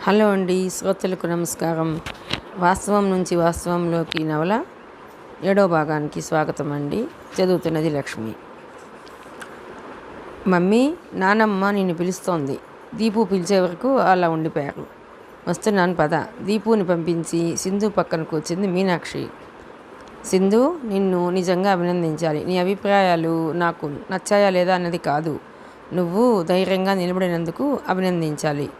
Hello అండి, శ్రోతలకు నమస్కారం. వాస్తవం నుంచి వాస్తవంలోకి నవల 7వ భాగానికి స్వాగతం అండి. చదువుతున్నది లక్ష్మి. మమ్మీ, నానమ్మ నిన్ను పిలుస్తోంది. దీపు పిలిచే వరకు అలా ఉండిపోయారు. వస్తున్నాను పద. దీపుని పంపించి సింధు పక్కన కూర్చుంది మీనాక్షి. సింధు, నిన్ను నిజంగా అభినందించాలి. నీ అభిప్రాయాలు నాకు నచ్చాయా లేదా అన్నది కాదు, నువ్వు ధైర్యంగా నిలబడినందుకు అభినందించాలి.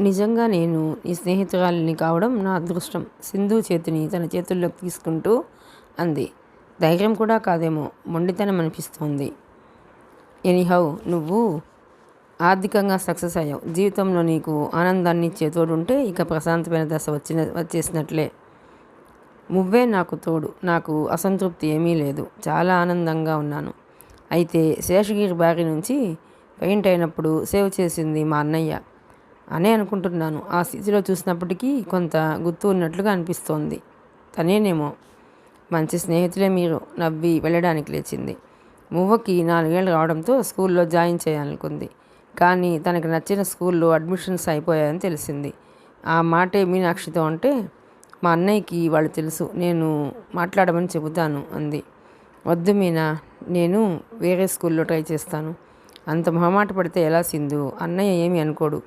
నిజంగా నేను నీ స్నేహితురాలిని కావడం నా అదృష్టం. సింధు చేతిని తన చేతుల్లోకి తీసుకుంటూ అంది. ధైర్యం కూడా కాదేమో, మొండితనం అనిపిస్తోంది. ఎనీహౌ, నువ్వు ఆర్థికంగా సక్సెస్ అయ్యావు. జీవితంలో నీకు ఆనందాన్ని ఇచ్చే తోడుంటే ఇక ప్రశాంతమైన దశ వచ్చేసినట్లే. నువ్వే నాకు తోడు. నాకు అసంతృప్తి ఏమీ లేదు. చాలా ఆనందంగా ఉన్నాను. అయితే శేషగిరి బారి నుంచి పెయింట్ అయినప్పుడు సేవ్ చేసింది మా అన్నయ్య అనే అనుకుంటున్నాను. ఆ స్థితిలో చూసినప్పటికీ కొంత గుర్తు ఉన్నట్లుగా అనిపిస్తోంది. తనేనేమో. మంచి స్నేహితులే మీరు. నవ్వి వెళ్ళడానికి లేచింది. మువ్వకి 4 ఏళ్ళు రావడంతో స్కూల్లో జాయిన్ చేయాలనుకుంది. కానీ తనకు నచ్చిన స్కూల్లో అడ్మిషన్స్ అయిపోయాయని తెలిసింది. ఆ మాటే మీనాక్షితో అంటే, మా అన్నయ్యకి వాళ్ళు తెలుసు, నేను మాట్లాడమని చెబుతాను అంది. వద్దు మీనా, నేను వేరే స్కూల్లో ట్రై చేస్తాను. అంత మొహమాట పడితే ఎలా సింధు? అన్నయ్య ఏమీ అనుకోడు.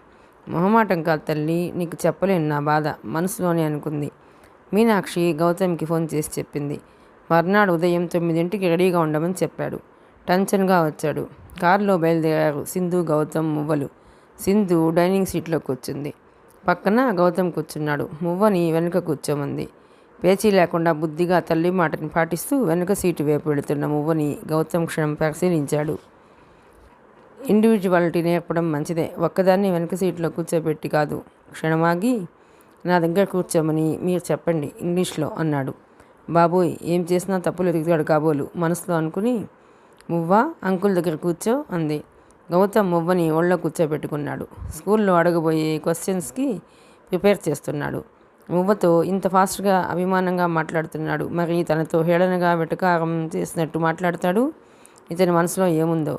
మొహమాటం కాదు తల్లి, నీకు చెప్పలేను నా బాధ, మనసులోనే అనుకుంది. మీనాక్షి గౌతమ్కి ఫోన్ చేసి చెప్పింది. మర్నాడు ఉదయం 9ంటికి రెడీగా ఉండమని చెప్పాడు. టెన్షన్గా వచ్చాడు. కారులో బయలుదేరారు సింధు, గౌతమ్, మువ్వలు. సింధు డైనింగ్ సీట్లో కూర్చుంది. పక్కన గౌతమ్ కూర్చున్నాడు. మువ్వని వెనుక కూర్చోమంది. పేచీ లేకుండా బుద్ధిగా తల్లి మాటని పాటిస్తూ వెనుక సీటు వైపు వెళుతున్న మువ్వని గౌతమ్ క్షణం పరిశీలించాడు. ఇండివిజువాలిటీ నేర్పడం మంచిదే, ఒక్కదాన్ని వెనక సీట్లో కూర్చోబెట్టి కాదు. క్షణమాగి, నా దగ్గర కూర్చోమని మీరు చెప్పండి ఇంగ్లీష్లో అన్నాడు. బాబోయ్, ఏం చేసినా తప్పులు ఎదుగుతాడు కాబోలు మనసులో అనుకుని, మువ్వ అంకుల్ దగ్గర కూర్చో అంది. గౌతమ్ మువ్వని ఒళ్ళో కూర్చోబెట్టుకున్నాడు. స్కూల్లో అడగబోయే క్వశ్చన్స్కి ప్రిపేర్ చేస్తున్నాడు. మువ్వతో ఇంత ఫాస్ట్గా అభిమానంగా మాట్లాడుతున్నాడు. మరి తనతో హేళనగా వెటకారం చేసినట్టు మాట్లాడతాడు. ఇతని మనసులో ఏముందో.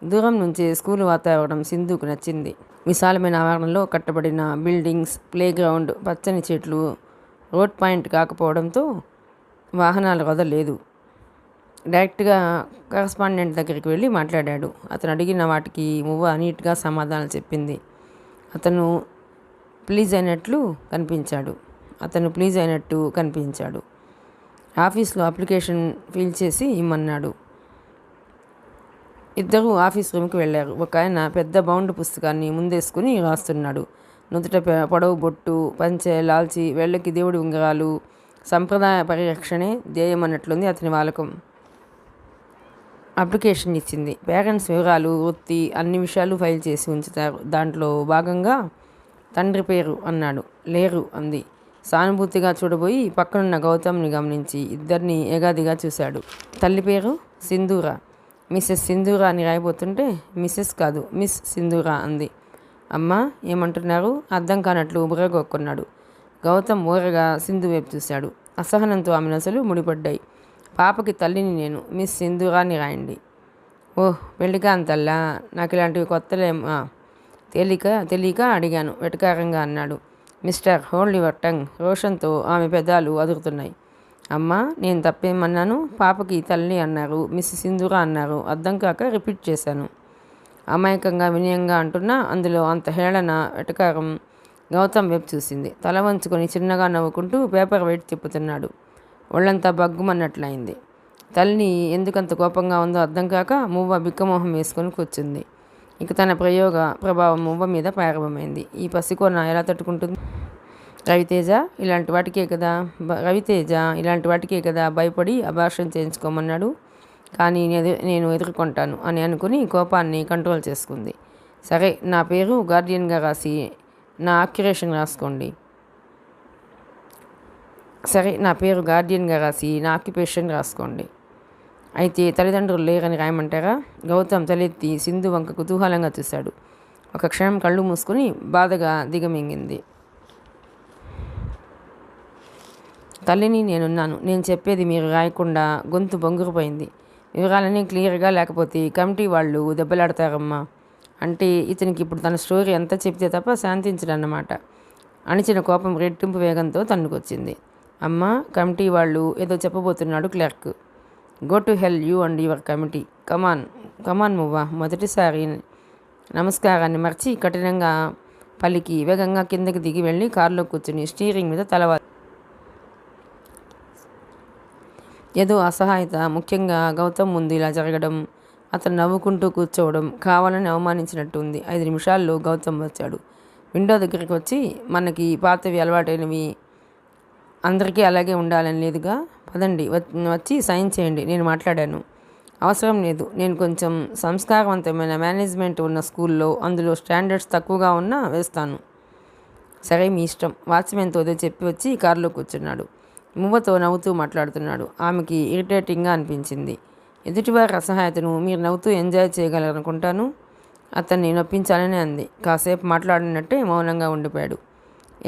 దూరం నుంచే స్కూల్ వాతావరణం సింధుకు నచ్చింది. విశాలమైన ఆవరణలో కట్టబడిన బిల్డింగ్స్, ప్లే గ్రౌండ్, పచ్చని చెట్లు, రోడ్ పాయింట్ కాకపోవడంతో వాహనాల రొద లేదు. డైరెక్ట్గా కరస్పాండెంట్ దగ్గరికి వెళ్ళి మాట్లాడాడు. అతను అడిగిన వాటికి మువ్వ నీట్గా సమాధానం చెప్పింది. అతను ప్లీజ్ అయినట్టు కనిపించాడు. ఆఫీస్లో అప్లికేషన్ ఫిల్ చేసి ఇమ్మన్నాడు. ఇద్దరూ ఆఫీస్ రూమ్కి వెళ్ళారు. ఒక ఆయన పెద్ద బౌండ్ పుస్తకాన్ని ముందేసుకుని రాస్తున్నాడు. నుదుట పొడవు బొట్టు, పంచె, లాల్చి, వేళ్ళకి దేవుడి ఉంగరాలు. సంప్రదాయ పరిరక్షణే ధ్యేయం అన్నట్లుంది అతని వాలకం. అప్లికేషన్ ఇచ్చింది. పేరెంట్స్ వివరాలు, వృత్తి, అన్ని విషయాలు ఫైల్ చేసి ఉంచుతారు. దాంట్లో భాగంగా తండ్రి పేరు అన్నాడు. లేరు అంది. సానుభూతిగా చూడబోయి పక్కనున్న గౌతమ్ని గమనించి ఇద్దరిని ఏగాదిగా చూశాడు. తల్లి పేరు సింధూరా. మిస్సెస్ సింధూరా అని రాయిపోతుంటే మిస్సెస్ కాదు మిస్ సింధూరా అంది. అమ్మా, ఏమంటున్నారు? అర్థం కానట్లు బుర్రగొక్కున్నాడు. గౌతమ్ ఊరగా సింధు వైపు చూశాడు. అసహనంతో ఆమె నసలు ముడిపడ్డాయి. పాపకి తల్లిని నేను, మిస్ సింధూరా అని రాయండి. ఓహ్, పెళ్ళికా అంతల్లా? నాకు ఇలాంటివి కొత్తలేమా? తెలియక అడిగాను వెటకారంగా అన్నాడు. Mister, hold your tongue. రోషన్తో ఆమె పెదాలు అదురుతున్నాయి. అమ్మా, నేను తప్పేమన్నాను? పాపకి తల్లి అన్నారు, మిస్ సింధూరా అన్నారు. అర్థం కాక రిపీట్ చేశాను. అమాయకంగా వినయంగా అంటున్నా అందులో అంత హేళన, వెటకారం. గౌతమ్ వైపు చూసింది. తల వంచుకొని చిన్నగా నవ్వుకుంటూ పేపర్ వెయిట్ తిప్పుతున్నాడు. ఒళ్ళంతా బగ్గుమన్నట్లయింది. తల్లి ఎందుకంత కోపంగా ఉందో అర్థం కాక మువ్వ బిక్కమోహం వేసుకొని కూర్చుంది. ఇక తన ప్రభావం మువ్వ మీద ప్రారంభమైంది. ఈ పసికోన ఎలా తట్టుకుంటుంది? రవితేజ ఇలాంటి వాటికే కదా భయపడి అబార్షన్ చేయించుకోమన్నాడు. కానీ నేను ఎదుర్కొంటాను అని అనుకుని కోపాన్ని కంట్రోల్ చేసుకుంది. సరే, నా పేరు గార్డియన్గా రాసి నా ఆక్యుపేషన్ రాసుకోండి. అయితే తల్లిదండ్రులు లేరని రాయమంటారా? గౌతమ్ తలెత్తి సింధు వంక కుతూహలంగా చూశాడు. ఒక క్షణం కళ్ళు మూసుకుని బాధగా దిగమింగింది. తల్లిని నేనున్నాను. నేను చెప్పేది మీరు రాయకుండా గొంతు బొంగురుపోయింది. వివరాలన్నీ క్లియర్గా లేకపోతే కమిటీ వాళ్ళు దెబ్బలాడతారమ్మా. అంటే ఇతనికి ఇప్పుడు తన స్టోరీ అంతా చెప్తే తప్ప శాంతించడన్నమాట. అణిచిన కోపం రెట్టింపు వేగంతో తన్నుకొచ్చింది. అమ్మా, కమిటీ వాళ్ళు ఏదో చెప్పబోతున్నాడు clerk. Go to hell you and your committee. Come on come on Muvva. మొదటిసారి నమస్కారాన్ని మర్చి కఠినంగా పలికి వేగంగా కిందకి దిగి వెళ్ళి కారులో కూర్చుని స్టీరింగ్ మీద ఏదో అసహాయత, ముఖ్యంగా గౌతమ్ ముందు ఇలా జరగడం, అతను నవ్వుకుంటూ కూర్చోవడం కావాలని అవమానించినట్టు ఉంది. 5 నిమిషాల్లో గౌతమ్ వచ్చాడు. విండో దగ్గరికి వచ్చి, మనకి పాతవి అలవాటైనవి అందరికీ అలాగే ఉండాలని లేదుగా, పదండి వచ్చి సైన్ చేయండి, నేను మాట్లాడాను. అవసరం లేదు, నేను కొంచెం సంస్కారవంతమైన మేనేజ్మెంట్ ఉన్న స్కూల్లో, అందులో స్టాండర్డ్స్ తక్కువగా ఉన్నా వేస్తాను. సరే, మీ ఇష్టం. వాచ్మెన్తో ఏదో చెప్పి వచ్చి కారులో కూర్చున్నాడు. మువ్వతో నవ్వుతూ మాట్లాడుతున్నాడు. ఆమెకి ఇరిటేటింగ్గా అనిపించింది. ఎదుటివారి అసహాయతను మీరు నవ్వుతూ ఎంజాయ్ చేయగలరనుకుంటాను. అతన్ని నొప్పించాలని అంది. కాసేపు మాట్లాడినట్టే మౌనంగా ఉండిపోయాడు.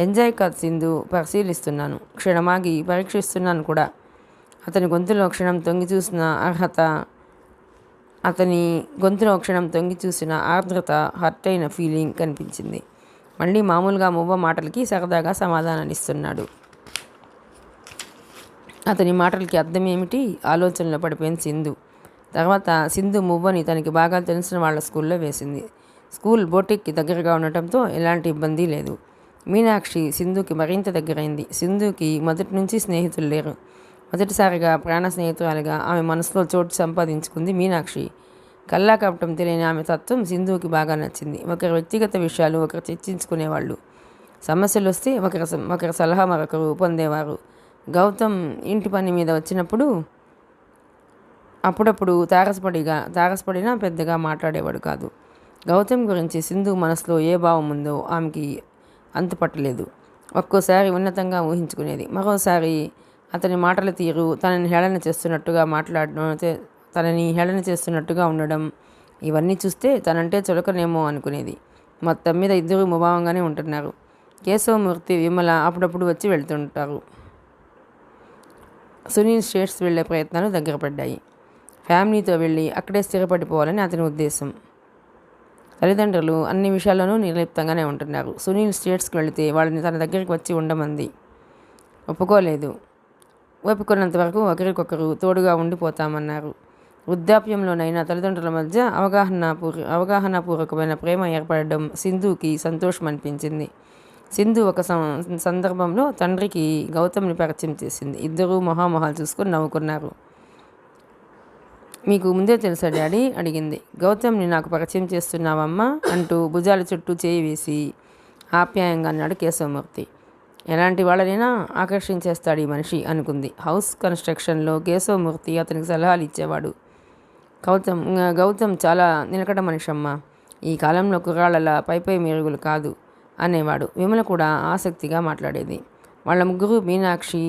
ఎంజాయ్ కాదు సింధు, పరిశీలిస్తున్నాను. క్షణమాగి పరీక్షిస్తున్నాను కూడా. అతని గొంతులో క్షణం తొంగి చూసిన ఆర్ద్రత, హర్ట్ అయిన ఫీలింగ్ కనిపించింది. మళ్ళీ మామూలుగా మువ్వ మాటలకి సరదాగా సమాధానాలిస్తున్నాడు. అతని మాటలకి అర్థం ఏమిటి? ఆలోచనలో పడిపోయింది సింధు. తర్వాత సింధు మువ్వని తనకి బాగా తెలిసిన వాళ్ళ స్కూల్లో వేసింది. స్కూల్ బోటిక్కి దగ్గరగా ఉండటంతో ఎలాంటి ఇబ్బంది లేదు. మీనాక్షి సింధుకి మరింత దగ్గరైంది. సింధుకి మొదటి నుంచి స్నేహితులు లేరు. మొదటిసారిగా ప్రాణ స్నేహితురాలిగా ఆమె మనసులో చోటు సంపాదించుకుంది మీనాక్షి. కల్లా కపటం తెలియని ఆమె తత్వం సింధుకి బాగా నచ్చింది. ఒకరి వ్యక్తిగత విషయాలు ఒకరు చర్చించుకునేవాళ్ళు. సమస్యలు వస్తే ఒకరి సలహా మరొకరు పొందేవారు. గౌతమ్ ఇంటి పని మీద వచ్చినప్పుడు అప్పుడప్పుడు తారసపడినా పెద్దగా మాట్లాడేవాడు కాదు. గౌతమ్ గురించి సింధు మనసులో ఏ భావం ఉందో ఆమెకి అంతుపట్టలేదు. ఒక్కోసారి ఉన్నతంగా ఊహించుకునేది, మరోసారి అతని మాటల తీరు తనని హేళన చేస్తున్నట్టుగా ఉండడం, ఇవన్నీ చూస్తే తనంటే చులకనేమో అనుకునేది. మొత్తం మీద ఇద్దరు ముభావంగానే ఉంటున్నారు. కేశవమూర్తి, విమల అప్పుడప్పుడు వచ్చి వెళ్తుంటారు. సునీల్ స్టేట్స్ వెళ్లే ప్రయత్నాలు దగ్గర పడ్డాయి. ఫ్యామిలీతో వెళ్ళి అక్కడే స్థిరపడిపోవాలని అతని ఉద్దేశం. తల్లిదండ్రులు అన్ని విషయాల్లోనూ నిర్లిప్తంగానే ఉంటున్నారు. సునీల్ స్టేట్స్కి వెళితే వాళ్ళని తన దగ్గరికి వచ్చి ఉండమంది. ఒప్పుకోలేదు. ఒప్పుకున్నంత వరకు ఒకరికొకరు తోడుగా ఉండిపోతామన్నారు. వృద్ధాప్యంలోనైనా తల్లిదండ్రుల మధ్య అవగాహనాపూర్వకమైన ప్రేమ ఏర్పడడం సింధుకి సంతోషం అనిపించింది. సింధు ఒక సందర్భంలో తండ్రికి గౌతమ్ని పరిచయం చేసింది. ఇద్దరూ మొహామొహాలు చూసుకొని నవ్వుకున్నారు. మీకు ముందే తెలుసా డాడీ అడిగింది. గౌతమ్ని నాకు పరిచయం చేస్తున్నావమ్మా అంటూ భుజాల చుట్టూ చేయి వేసి ఆప్యాయంగా అన్నాడు కేశవమూర్తి. ఎలాంటి వాళ్ళనైనా ఆకర్షించేస్తాడు ఈ మనిషి అనుకుంది. హౌస్ కన్స్ట్రక్షన్లో కేశవమూర్తి అతనికి సలహాలు ఇచ్చేవాడు. గౌతమ్ చాలా నిలకడ మనిషి అమ్మ, ఈ కాలంలో కుర్రాళ్ళలా పై మెరుగులు కాదు అనేవాడు. విమల కూడా ఆసక్తిగా మాట్లాడేది. వాళ్ళ ముగ్గురు మీనాక్షి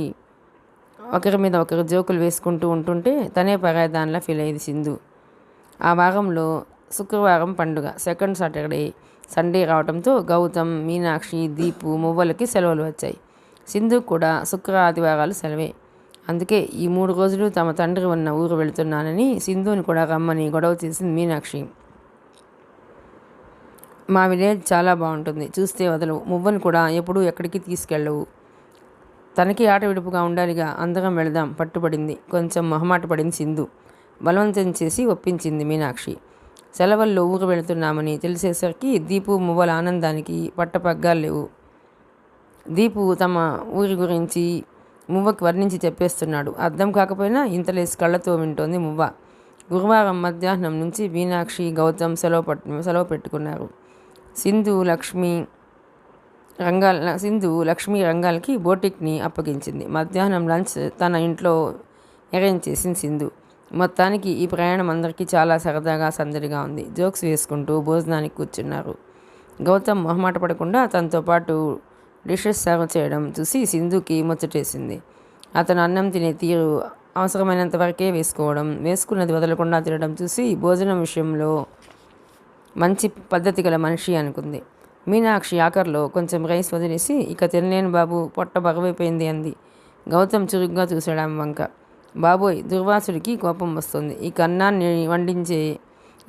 ఒకరి మీద ఒకరు జోకులు వేసుకుంటూ ఉంటుంటే తనే పరాయిదానిలా ఫీల్ అయ్యేది సింధు. ఆ వారంలో శుక్రవారం పండుగ, సెకండ్ సాటర్డే సండే రావడంతో గౌతమ్, మీనాక్షి, దీపు, మువ్వలకి సెలవులు వచ్చాయి. సింధు కూడా శుక్ర ఆదివారాలు సెలవే. అందుకే ఈ 3 రోజులు తమ తండ్రి ఉన్న ఊరు వెళుతున్నానని సింధుని కూడా రమ్మని గొడవ చేసింది మీనాక్షి. మా విలేజ్ చాలా బాగుంటుంది, చూస్తే వదలవు. మువ్వను కూడా ఎప్పుడూ ఎక్కడికి తీసుకెళ్ళవు. తనకి ఆట విడుపుగా ఉండాలిగా, అందరం వెళదాం పట్టుబడింది. కొంచెం మొహమాట పడింది సింధు. బలవంతం చేసి ఒప్పించింది మీనాక్షి. సెలవుల్లో ఊరు వెళుతున్నామని తెలిసేసరికి దీపు, మువ్వల ఆనందానికి పట్టపగ్గాలు లేవు. దీపు తమ ఊరి గురించి మువ్వకి వర్ణించి చెప్పేస్తున్నాడు. అర్థం కాకపోయినా ఇంతలేసి కళ్ళతో వింటోంది మువ్వ. గురువారం మధ్యాహ్నం నుంచి మీనాక్షి, గౌతమ్ సెలవు పెట్టుకున్నారు. సింధు లక్ష్మి రంగాలకి బోటిక్ని అప్పగించింది. మధ్యాహ్నం లంచ్ తన ఇంట్లో అరేంజ్ చేసింది సింధు. మొత్తానికి ఈ ప్రయాణం అందరికీ చాలా సరదాగా, సందడిగా ఉంది. జోక్స్ వేసుకుంటూ భోజనానికి కూర్చున్నారు. గౌతమ్ మొహమాట పడకుండా తనతో పాటు డిషెస్ సర్వ్ చేయడం చూసి సింధుకి ముచ్చటేసింది. అతను అన్నం తినే తీరు అవసరమైనంత వరకే వేసుకున్నది వదలకుండా తినడం చూసి భోజనం విషయంలో మంచి పద్ధతి గల మనిషి అనుకుంది. మీనాక్షి ఆఖర్లో కొంచెం రైస్ వదిలేసి, ఇక తినలేను బాబు, పొట్ట బగవైపోయింది అంది. గౌతమ్ చురుగ్గా చూశాడు ఆమె వంక. బాబోయ్, దుర్వాసుడికి కోపం వస్తుంది. ఈ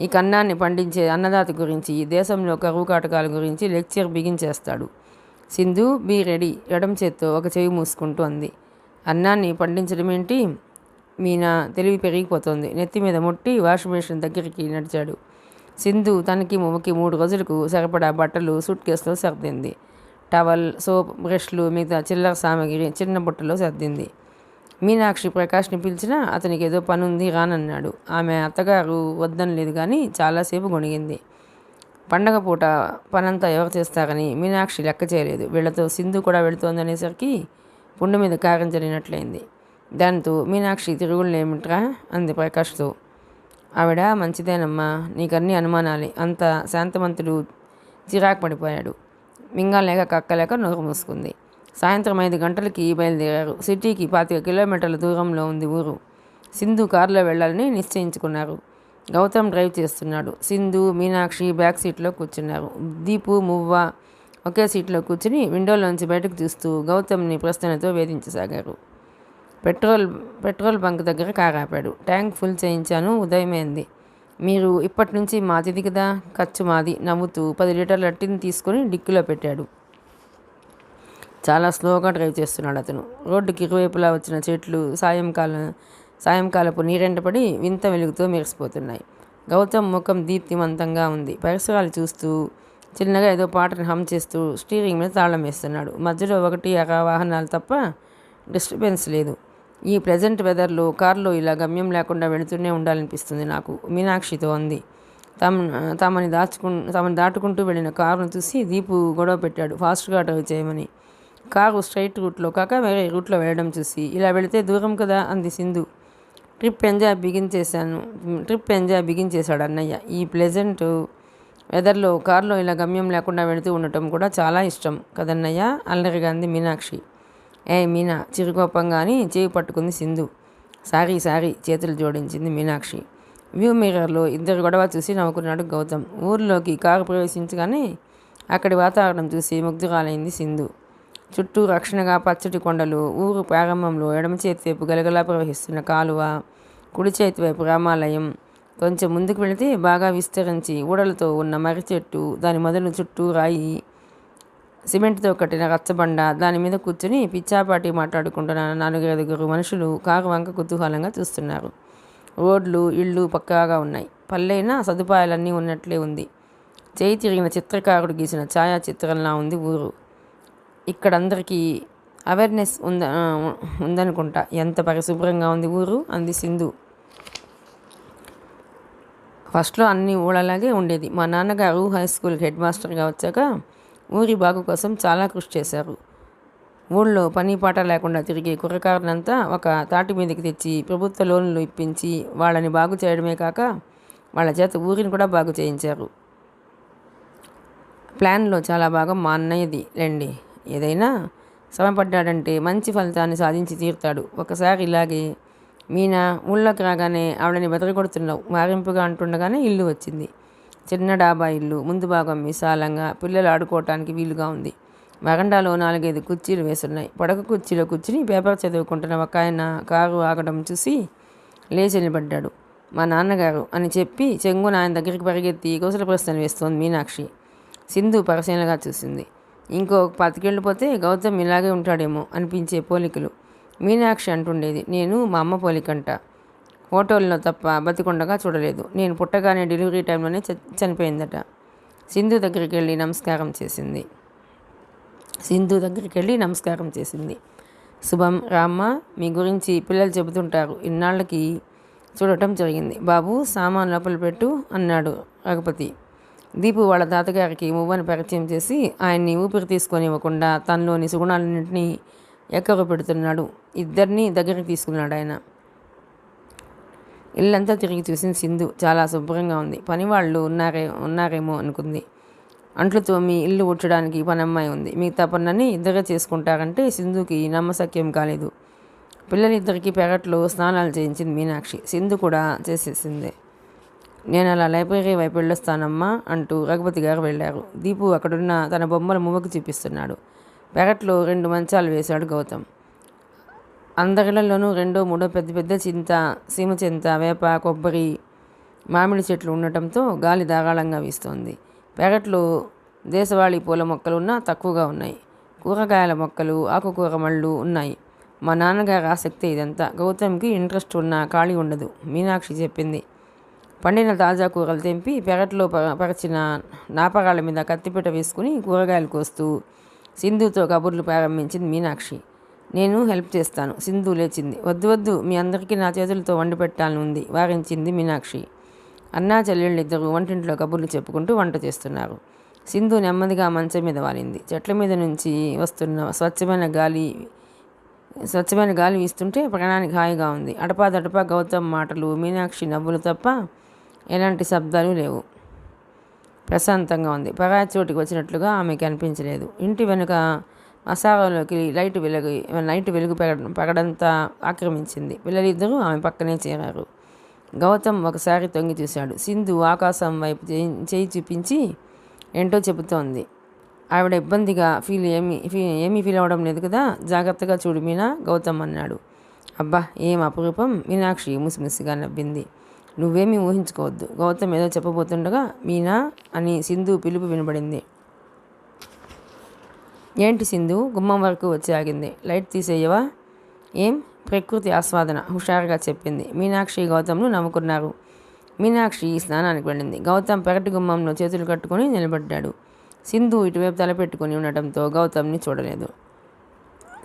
కన్నాన్ని పండించే అన్నదాత గురించి, దేశంలో కరువు కాటకాల గురించి లెక్చర్ బిగించేస్తాడు. సింధు బీ రెడీ ఎడమ చేత్తో ఒక చెవి మూసుకుంటూ అంది. అన్నాన్ని పండించడమేంటి? మీనా తెలివి పెరిగిపోతోంది. నెత్తి మీద ముట్టి వాష్ బేసిన్ దగ్గరికి నడిచాడు. సింధు తనకి మువ్వకి 3 రోజులకు సరిపడా బట్టలు సూట్ కేసులో సర్దింది. టవల్, సోప్, బ్రష్లు, మిగతా చిల్లర సామాగ్రి చిన్న బుట్టలో సర్దింది. మీనాక్షి ప్రకాష్ని పిలిచినా అతనికి ఏదో పనుంది రానన్నాడు. ఆమె అత్తగారు వద్దనలేదు కానీ చాలాసేపు గొణిగింది. పండగ పూట పనంతా ఎవరు చేస్తారని మీనాక్షి లెక్క చేయలేదు. వీళ్లతో సింధు కూడా వెళుతోందనేసరికి పుండు మీద కారం జరిగినట్లయింది. దాంతో మీనాక్షి తిరుగులేమిట్రా అంది ప్రకాష్తో. ఆవిడ మంచిదేనమ్మా, నీకన్నీ అనుమానాలే. అంత శాంతమంతుడు చిరాకు పడిపోయాడు. మింగాలేక కక్కలేక నోరు మూసుకుంది. సాయంత్రం 5 గంటలకి బయలుదేరారు. సిటీకి 25 కిలోమీటర్ల దూరంలో ఉంది ఊరు. సింధు కారులో వెళ్ళాలని నిశ్చయించుకున్నారు. గౌతమ్ డ్రైవ్ చేస్తున్నాడు. సింధు, మీనాక్షి బ్యాక్ సీట్లో కూర్చున్నారు. దీపు, మువ్వ ఒకే సీట్లో కూర్చుని విండోలోంచి బయటకు చూస్తూ గౌతమ్ని ప్రశ్నలతో వేధించసాగారు. పెట్రోల్ బంక్ దగ్గర కారు ఆపాడు. ట్యాంక్ ఫుల్ చేయించాను, ఉదయమే అంది. మీరు ఇప్పటి నుంచి మాదిది కదా, ఖర్చు మాది నవ్వుతూ 10 లీటర్ల టిన్ తీసుకుని డిక్కీలో పెట్టాడు. చాలా స్లోగా డ్రైవ్ చేస్తున్నాడు అతను. రోడ్డుకి ఇరువైపులా వచ్చిన చెట్లు సాయంకాలపు నీరెంటపడి వింత వెలుగుతో మెరిసిపోతున్నాయి. గౌతమ్ ముఖం దీప్తిమంతంగా ఉంది. పరిసరాలు చూస్తూ చిన్నగా ఏదో పాటను హమ్ చేస్తూ స్టీరింగ్ మీద తాళం వేస్తున్నాడు. మధ్యలో 1-2 వాహనాలు తప్ప డిస్టర్బెన్స్ లేదు. ఈ ప్లెజెంట్ వెదర్లో కారులో ఇలా గమ్యం లేకుండా వెళుతూనే ఉండాలనిపిస్తుంది నాకు, మీనాక్షితో అంది. తమని దాటుకుంటూ వెళ్ళిన కారును చూసి దీపు గొడవ పెట్టాడు ఫాస్ట్గా డ్రైవ్ చేయమని. కారు స్ట్రైట్ రూట్లో కాక వేరే రూట్లో వెళ్ళడం చూసి ఇలా వెళితే దూరం కదా అంది సింధు. ట్రిప్ ఎంజాయ్ బిగించేశాడు అన్నయ్య. ఈ ప్లెజెంట్ వెదర్లో కారులో ఇలా గమ్యం లేకుండా వెళుతూ ఉండటం కూడా చాలా ఇష్టం కదన్నయ్య అల్లరిగా అంది మీనాక్షి. మీనా చిరుకోపంగాని చేయి పట్టుకుంది సింధు. సారీ చేతులు జోడించింది మీనాక్షి. వ్యూ మిర్రర్లో ఇద్దరు గొడవ చూసి నవ్వుకున్నాడు గౌతమ్. ఊరిలోకి కారు ప్రవేశించగానే అక్కడి వాతావరణం చూసి ముగ్ధురాలైంది సింధు. చుట్టూ రక్షణగా పచ్చటి కొండలు, ఊరు ప్రారంభంలో ఎడమ చేతి వైపు గలగలా ప్రవహిస్తున్న కాలువ, కుడి చేతి వైపు రామాలయం. కొంచెం ముందుకు వెళితే బాగా విస్తరించి ఊడలతో ఉన్న మర్రి చెట్టు, దాని మొదలు చుట్టూ రాయి, సిమెంట్తో కట్టిన రచ్చబండ, దాని మీద కూర్చుని పిచ్చాపాటి మాట్లాడుకుంటున్న 4-5 మనుషులు కారు వంక కుతూహలంగా చూస్తున్నారు. రోడ్లు, ఇళ్ళు పక్కాగా ఉన్నాయి. పల్లెైనా సదుపాయాలన్నీ ఉన్నట్లే ఉంది. చేయి తిరిగిన చిత్రకారుడు గీసిన ఛాయాచిత్రంలా ఉంది ఊరు. ఇక్కడందరికీ అవేర్నెస్ ఉందనుకుంటా. ఎంత పరిశుభ్రంగా ఉంది ఊరు అంది సింధు. ఫస్ట్లో అన్ని ఊళ్ళలాగే ఉండేది. మా నాన్నగారు హై స్కూల్ హెడ్ మాస్టర్గా వచ్చాక ఊరి బాగు కోసం చాలా కృషి చేశారు. ఊళ్ళో పని పాట లేకుండా తిరిగే కుర్రకారులంతా ఒక తాటి మీదకి తెచ్చి ప్రభుత్వ లోన్లు ఇప్పించి వాళ్ళని బాగు చేయడమే కాక వాళ్ళ చేత ఊరిని కూడా బాగు చేయించారు. ప్లాన్లో చాలా భాగం మా అన్నయ్యది లేండి. ఏదైనా శ్రమపడ్డాడంటే మంచి ఫలితాన్ని సాధించి తీరుతాడు. ఒకసారి ఇలాగే మీనా ఊళ్ళోకి రాగానే ఆవిడని బెదరగొడుతున్నావు వారింపుగా అంటుండగానే ఇల్లు వచ్చింది. చిన్న డాబా ఇల్లు. ముందు భాగం విశాలంగా పిల్లలు ఆడుకోవటానికి వీలుగా ఉంది. వరండాలో 4-5 కుర్చీలు వేసున్నాయి. పడక కుర్చీలో కూర్చుని పేపర్ చదువుకుంటున్న ఒక ఆయన కారు ఆగడం చూసి లేచి నిలబడ్డాడు. మా నాన్నగారు అని చెప్పి చెంగున ఆయన దగ్గరికి పరిగెత్తి కుశల ప్రశ్నలు వేస్తోంది మీనాక్షి. సింధు పరిశీలనగా చూసింది. ఇంకో 10 ఏళ్ళు పోతే గౌతమ్ ఇలాగే ఉంటాడేమో అనిపించే పోలికలు. మీనాక్షి అంటుండేది, నేను మా అమ్మ పోలికంట. ఫోటోల్లో తప్ప బతికొండగా చూడలేదు. నేను పుట్టగానే డెలివరీ టైంలోనే చనిపోయిందట. సింధు దగ్గరికి వెళ్ళి నమస్కారం చేసింది. శుభం రామ్మ, మీ గురించి పిల్లలు చెబుతుంటారు. ఇన్నాళ్ళకి చూడటం జరిగింది. బాబు సామాన్ లోపల పెట్టు అన్నాడు రఘుపతి. దీపు వాళ్ళ తాతగారికి మువ్వని పరిచయం చేసి ఆయన్ని ఊపిరి తీసుకొనివ్వకుండా తనలోని సుగుణాలన్నింటినీ ఎక్కవ పెడుతున్నాడు. ఇద్దరినీ దగ్గరికి తీసుకున్నాడు ఆయన. ఇల్లంతా తిరిగి చూసింది సింధు. చాలా శుభ్రంగా ఉంది. పనివాళ్ళు ఉన్నారేమో అనుకుంది. అంట్లు తోమి ఇల్లు ఊడ్చడానికి పనమ్మాయి ఉంది. మిగతా పనులని ఇద్దరే చేసుకుంటారంటే సింధుకి నమ్మశక్యం కాలేదు. పిల్లలిద్దరికీ పెరట్లో స్నానాలు చేయించింది మీనాక్షి. సింధు కూడా చేసేసింది. నేను అలా లైబ్రరీ వైపు వెళ్ళొస్తానమ్మా అంటూ రఘుపతి గారు వెళ్ళారు. దీపు అక్కడున్న తన బొమ్మలు మువ్వకి చూపిస్తున్నాడు. పెరట్లో 2 మంచాలు వేశాడు గౌతమ్. అందరిలోనూ 2-3 పెద్ద సీమ చింత, వేప, కొబ్బరి, మామిడి చెట్లు ఉండటంతో గాలి ధారాళంగా వీస్తోంది. పెరట్లో దేశవాళీ పూల మొక్కలున్నా తక్కువగా ఉన్నాయి. కూరగాయల మొక్కలు, ఆకుకూర మళ్ళు ఉన్నాయి. మా నాన్నగారి ఆసక్తి ఇదంతా. గౌతమ్కి ఇంట్రెస్ట్ ఉన్నా ఖాళీ ఉండదు. మీనాక్షి చెప్పింది. పండిన తాజా కూరలు తెంపి పెరట్లో పరచిన నాపరాళ్ళ మీద కత్తిపీట వేసుకుని కూరగాయలు కోస్తూ సింధుతో కబుర్లు ప్రారంభించింది మీనాక్షి. నేను హెల్ప్ చేస్తాను. సింధు లేచింది. వద్దు వద్దు, మీ అందరికీ నా చేతులతో వండి పెట్టాలని ఉంది వారించింది మీనాక్షి. అన్నా చెల్లెళ్ళిద్దరూ వంటింట్లో కబుర్లు చెప్పుకుంటూ వంట చేస్తున్నారు. సింధు నెమ్మదిగా మంచం మీద వాలింది. చెట్ల మీద నుంచి వస్తున్న స్వచ్ఛమైన గాలి వీస్తుంటే ప్రాణానికి హాయిగా ఉంది. అడపాదడపా గౌతమ్ మాటలు, మీనాక్షి నవ్వులు తప్ప ఎలాంటి శబ్దాలు లేవు. ప్రశాంతంగా ఉంది. పరాయి చోటికి వచ్చినట్లుగా ఆమెకి అనిపించలేదు. ఇంటి వెనుక మసాలాలోకి లైట్ వెలుగు పగడంతా ఆక్రమించింది. పిల్లలిద్దరూ ఆమె పక్కనే చేరారు. గౌతమ్ ఒకసారి తొంగి చూశాడు. సింధు ఆకాశం వైపు చేయి చూపించి ఏంటో చెబుతోంది. ఆవిడ ఇబ్బందిగా ఏమీ ఫీల్ అవ్వడం లేదు కదా. జాగ్రత్తగా చూడు మీనా, గౌతమ్ అన్నాడు. అబ్బా, ఏం అపురూపం, మీనాక్షి ముసిముసిగా నవ్వింది. నువ్వేమీ ఊహించుకోవద్దు. గౌతమ్ ఏదో చెప్పబోతుండగా మీనా అని సింధు పిలుపు వినబడింది. ఏంటి సింధు? గుమ్మం వరకు వచ్చి ఆగింది. లైట్ తీసేయవా? ఏం? ప్రకృతి ఆస్వాదన, హుషారుగా చెప్పింది. మీనాక్షి గౌతమ్ను నవ్వుకున్నారు. మీనాక్షి స్నానానికి వెళ్ళింది. గౌతమ్ పెరటి గుమ్మంలో చేతులు కట్టుకొని నిలబడ్డాడు. సింధు ఇటువైపు తలపెట్టుకుని ఉండటంతో గౌతమ్ని చూడలేదు.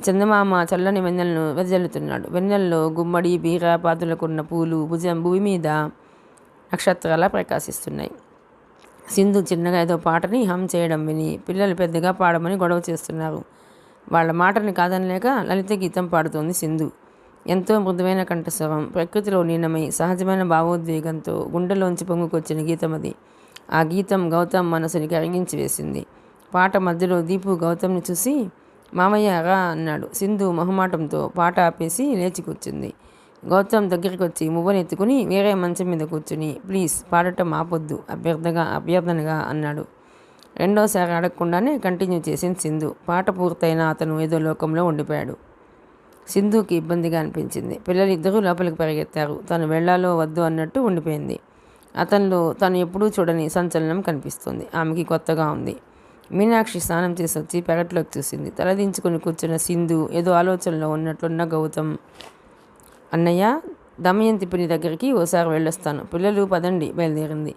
చందమామ చల్లని వెన్నెలను వెదజల్లుతున్నాడు. వెన్నెల్లో గుమ్మడి, బీర, పాతులకున్న పూలు భూమి మీద నక్షత్రాలా ప్రకాశిస్తున్నాయి. సింధు చిన్నగా ఏదో పాటని హమ్ చేయడం విని పిల్లలు పెద్దగా పాడమని గొడవ చేస్తున్నారు. వాళ్ళ మాటని కాదనలేక లలిత గీతం పాడుతోంది సింధు. ఎంతో మృదువైన కంఠస్వరం, ప్రకృతిలో లీనమై సహజమైన భావోద్వేగంతో గుండెలోంచి పొంగుకొచ్చిన గీతం అది. ఆ గీతం గౌతమ్ మనసుని కరిగించి వేసింది. పాట మధ్యలో దీపు గౌతమ్ని చూసి మామయ్య రా అన్నాడు. సింధు మొహమాటంతో పాట ఆపేసి లేచి కూర్చుంది. గౌతమ్ దగ్గరికి వచ్చి మువ్వనెత్తుకుని వేరే మంచం మీద కూర్చుని ప్లీజ్ పాడటం ఆపొద్దు అభ్యర్థనగా అన్నాడు. రెండోసారి అడగకుండానే కంటిన్యూ చేసింది సింధు. పాట పూర్తయినా అతను ఏదో లోకంలో ఉండిపోయాడు. సింధుకి ఇబ్బందిగా అనిపించింది. పిల్లలిద్దరూ లోపలికి పరిగెత్తారు. తను వెళ్ళాలో వద్దు అన్నట్టు ఉండిపోయింది. అతనిలో తను ఎప్పుడూ చూడని సంచలనం కనిపిస్తుంది. ఆమెకి కొత్తగా ఉంది. మీనాక్షి స్నానం చేసి వచ్చి పెరట్లోకి చూసింది. తలదించుకుని కూర్చున్న సింధు ఏదో ఆలోచనలో ఉన్నట్లున్న గౌతమ్, అన్నయ్య, దమయంతి పిన్ని దగ్గరికి ఓసారి వెళ్ళొస్తాను. పిల్లలు పదండి బయలుదేరింది.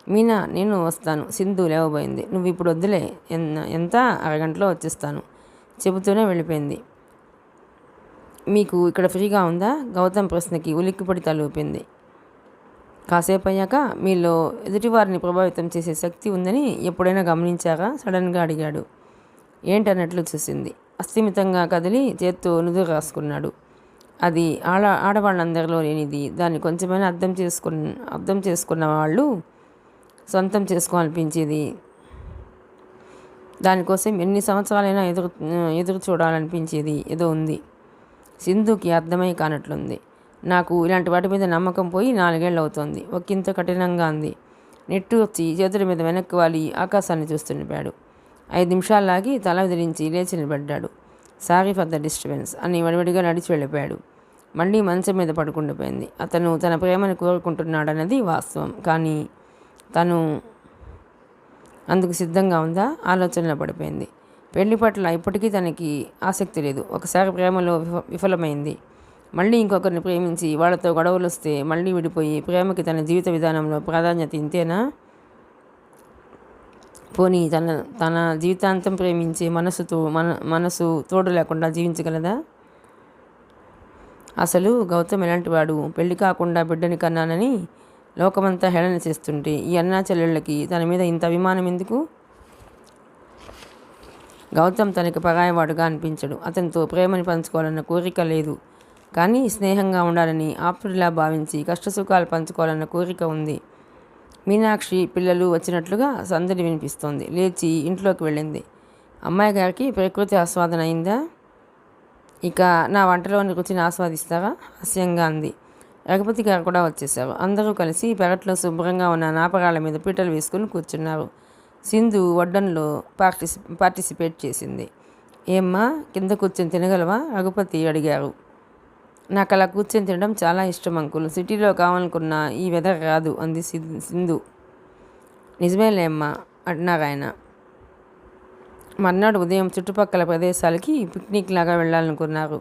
మీనా, నేను వస్తాను. సింధు లేవబోయింది. నువ్వు ఇప్పుడు వద్దులే, ఎంత అరగంటలో వచ్చేస్తాను చెబుతూనే వెళ్ళిపోయింది. మీకు ఇక్కడ ఫ్రీగా ఉందా? గౌతమ్ ప్రశ్నకి ఉలిక్కిపడి తలూపింది. కాసేపు అయ్యాక మీలో ఎదుటివారిని ప్రభావితం చేసే శక్తి ఉందని ఎప్పుడైనా గమనించారా? సడన్గా అడిగాడు. ఏంటన్నట్లు చూసింది. అస్థిమితంగా కదిలి చేత్తో నుదురు రాసుకున్నాడు. అది ఆడవాళ్ళందరిలో లేనిది. దాన్ని కొంచెమైనా అర్థం చేసుకున్న వాళ్ళు సొంతం చేసుకోవాలనిపించేది. దానికోసం ఎన్ని సంవత్సరాలైనా ఎదురు చూడాలనిపించేది ఏదో ఉంది. సింధుకి అర్థమై కానట్లుంది. నాకు ఇలాంటి వాటి మీద నమ్మకం పోయి 4 ఏళ్ళు అవుతోంది. ఒకంత కఠినంగా అంది. నిట్టూర్చి చేతుల మీద వెనక్కి వాలి ఆకాశాన్ని చూస్తుండిపోయాడు. 5 నిమిషాల్లాగి తల విదిరించి లేచి నిలబడ్డాడు. సారీ ఫర్ ద డిస్టర్బెన్స్ అని వడివడిగా నడిచి వెళ్ళిపోయాడు. మళ్ళీ మంచం మీద పడుకుండిపోయింది. అతను తన ప్రేమను కోరుకుంటున్నాడన్నది వాస్తవం. కానీ తను అందుకు సిద్ధంగా ఉందా? ఆలోచనలో పడిపోయింది. పెళ్లి పట్ల ఇప్పటికీ తనకి ఆసక్తి లేదు. ఒకసారి ప్రేమలో విఫలమైంది. మళ్ళీ ఇంకొకరిని ప్రేమించి వాళ్ళతో గొడవలు వస్తే మళ్ళీ విడిపోయి ప్రేమకి తన జీవిత విధానంలో ప్రాధాన్యత ఇంతేనా? పోనీ తన జీవితాంతం ప్రేమించే మనసు తోడు లేకుండా జీవించగలదా? అసలు గౌతమ్ ఎలాంటి వాడు? పెళ్లి కాకుండా బిడ్డని కన్నానని లోకమంతా హేళన చేస్తుంటే ఈ అన్నా చెల్లెళ్ళకి తన మీద ఇంత అభిమానం ఎందుకు? గౌతమ్ తనకి పరాయవాడుగా అనిపించడు. అతనితో ప్రేమని పంచుకోవాలన్న కోరిక లేదు. కానీ స్నేహంగా ఉండాలని, ఆప్తుడిలా భావించి కష్టసుఖాలు పంచుకోవాలన్న కోరిక ఉంది. మీనాక్షి పిల్లలు వచ్చినట్లుగా సందడి వినిపిస్తోంది. లేచి ఇంట్లోకి వెళ్ళింది. అమ్మాయి గారికి ప్రకృతి ఆస్వాదన అయిందా? ఇక నా వంటలోని రుచిని ఆస్వాదిస్తారా? హాస్యంగా అంది. రఘుపతి గారు కూడా వచ్చేశారు. అందరూ కలిసి పెరట్లో శుభ్రంగా ఉన్న నాపరాళ్ళ మీద పీటలు వేసుకుని కూర్చున్నారు. సింధు వడ్డంలో పార్టిసిపేట్ చేసింది. ఏమ్మా, కింద కూర్చొని తినగలవా? రఘుపతి అడిగారు. నాకు అలా కూర్చొని తినడం చాలా ఇష్టం అంకుల్. సిటీలో కావాలనుకున్న ఈ వెదర్ రాదు అంది సింధు. నిజమేలేమ్మా అన్నారు ఆయన. మర్నాడు ఉదయం చుట్టుపక్కల ప్రదేశాలకి పిక్నిక్ లాగా వెళ్ళాలనుకున్నారు.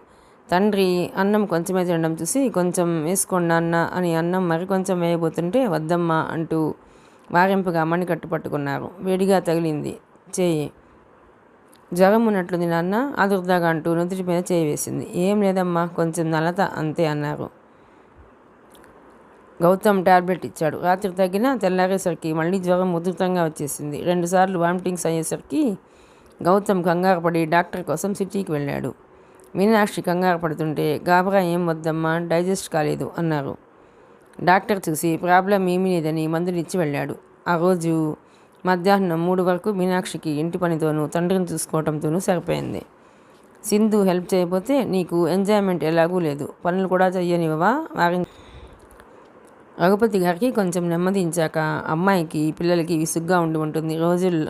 తండ్రి అన్నం కొంచెమే తినడం చూసి కొంచెం వేసుకోండి నాన్న అని అన్నం మరి కొంచెం వేయబోతుంటే వద్దమ్మా అంటూ వారింపుగా మణికట్టు పట్టుకున్నారు. వేడిగా తగిలింది చేయి. జ్వరం ఉన్నట్లుంది నాన్న ఆదుర్దాగా అంటూ నుదుటి మీద చేయి వేసింది. ఏం లేదమ్మా, కొంచెం నలత అంతే అన్నారు. గౌతమ్ టాబ్లెట్ ఇచ్చాడు. రాత్రి తగ్గినా తెల్లారేసరికి మళ్ళీ జ్వరం ఉధృతంగా వచ్చేసింది. 2 సార్లు వామిటింగ్స్ అయ్యేసరికి గౌతమ్ కంగారు పడి డాక్టర్ కోసం సిటీకి వెళ్ళాడు. మీనాక్షి కంగారు పడుతుంటే గాబరా ఏం వద్దమ్మా, డైజెస్ట్ కాలేదు అన్నారు. డాక్టర్ చూసి ప్రాబ్లం ఏమీ లేదని మందులు ఇచ్చి వెళ్ళాడు. ఆ రోజు మధ్యాహ్నం 3 వరకు మీనాక్షికి ఇంటి పనితోనూ తండ్రిని చూసుకోవడంతోనూ సరిపోయింది. సింధు హెల్ప్ చేయకపోతే నీకు ఎంజాయ్మెంట్ ఎలాగూ లేదు, పనులు కూడా చెయ్యనివ్వవా వారి రఘుపతి గారికి కొంచెం నెమ్మదించాక అమ్మాయికి పిల్లలకి విసుగ్గా ఉండి ఉంటుంది.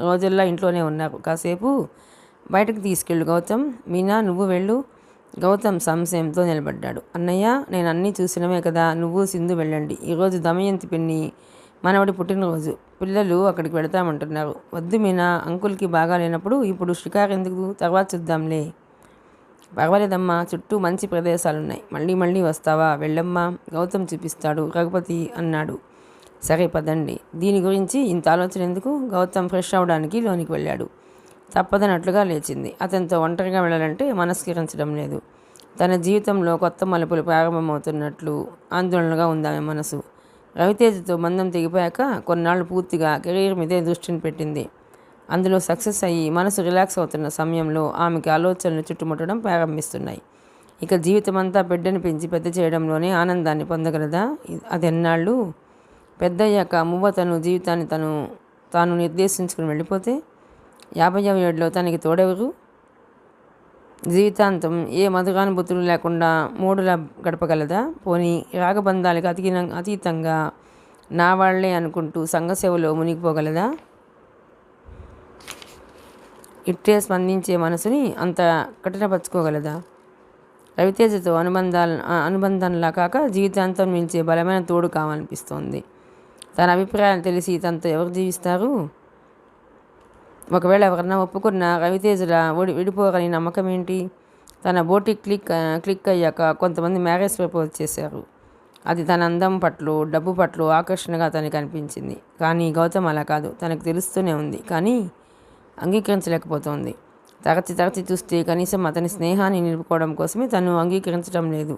రోజుల్లా ఇంట్లోనే ఉన్నారు, కాసేపు బయటకు తీసుకెళ్ళు గౌతమ్. మీనా నువ్వు వెళ్ళు. గౌతమ్ సంశయంతో నిలబడ్డాడు. అన్నయ్య నేను అన్నీ చూసినవే కదా, నువ్వు సింధు వెళ్ళండి. ఈరోజు దమయంతి పిన్ని మనవడి పుట్టినరోజు, పిల్లలు అక్కడికి వెళతామంటున్నారు. వద్దు మీనా, అంకుల్కి బాగా లేనప్పుడు ఇప్పుడు షికారు ఎందుకు, తర్వాత చూద్దాంలే. పర్వాలేదమ్మా, చుట్టూ మంచి ప్రదేశాలున్నాయి, మళ్ళీ మళ్ళీ వస్తావా, వెళ్ళమ్మా, గౌతమ్ చూపిస్తాడు రఘుపతి అన్నాడు. సరే పదండి. దీని గురించి ఇంత ఆలోచన ఎందుకు? గౌతమ్ ఫ్రెష్ అవడానికి లోనికి వెళ్ళాడు. తప్పదనట్లుగా లేచింది. అతనితో ఒంటరిగా వెళ్ళాలంటే మనస్కరించడం లేదు. తన జీవితంలో కొత్త మలుపులు ప్రారంభమవుతున్నట్లు ఆందోళనగా ఉందామె మనసు. రవితేజతో బంధం తెగిపోయాక కొన్నాళ్ళు పూర్తిగా కెరీర్ మీదే దృష్టిని పెట్టింది. అందులో సక్సెస్ అయ్యి మనసు రిలాక్స్ అవుతున్న సమయంలో ఆమెకి ఆలోచనలు చుట్టుముట్టడం ప్రారంభిస్తున్నాయి. ఇక జీవితమంతా బిడ్డని పెంచి పెద్ద చేయడంలోనే ఆనందాన్ని పొందగలదా? అదెన్నాళ్ళు? పెద్దయ్యాక మువ్వ తను జీవితాన్ని తాను నిర్దేశించుకుని వెళ్ళిపోతే 50వ ఏడులో తనకి తోడెవరు? జీవితాంతం ఏ మధురానుభూతులు లేకుండా మూడులా గడపగలదా? పోనీ రాగబంధాలకు అతీతంగా నా వాళ్లే అనుకుంటూ సంఘసేవలో మునిగిపోగలదా? ఇట్టే స్పందించే మనసుని అంత కఠినపరుచుకోగలదా? రవితేజతో అనుబంధంలా కాక జీవితాంతం మించే బలమైన తోడు కావాలనిపిస్తోంది. తన అభిప్రాయాలు తెలిసి తనతో ఎవరు జీవిస్తారు? ఒకవేళ ఎవరన్నా ఒప్పుకున్న రవితేజలా విడిపోరని నమ్మకం ఏంటి? తన బోటి క్లిక్ అయ్యాక కొంతమంది మ్యారేజ్ ప్రపోజ్ చేశారు. అది తన అందం పట్ల డబ్బు పట్ల ఆకర్షణగా తనకి అనిపించింది. కానీ గౌతమ్ అలా కాదు. తనకు తెలుస్తూనే ఉంది, కానీ అంగీకరించలేకపోతోంది. తరచి చూస్తే కనీసం అతని స్నేహాన్ని నిలుపుకోవడం కోసమే తను అంగీకరించడం లేదు.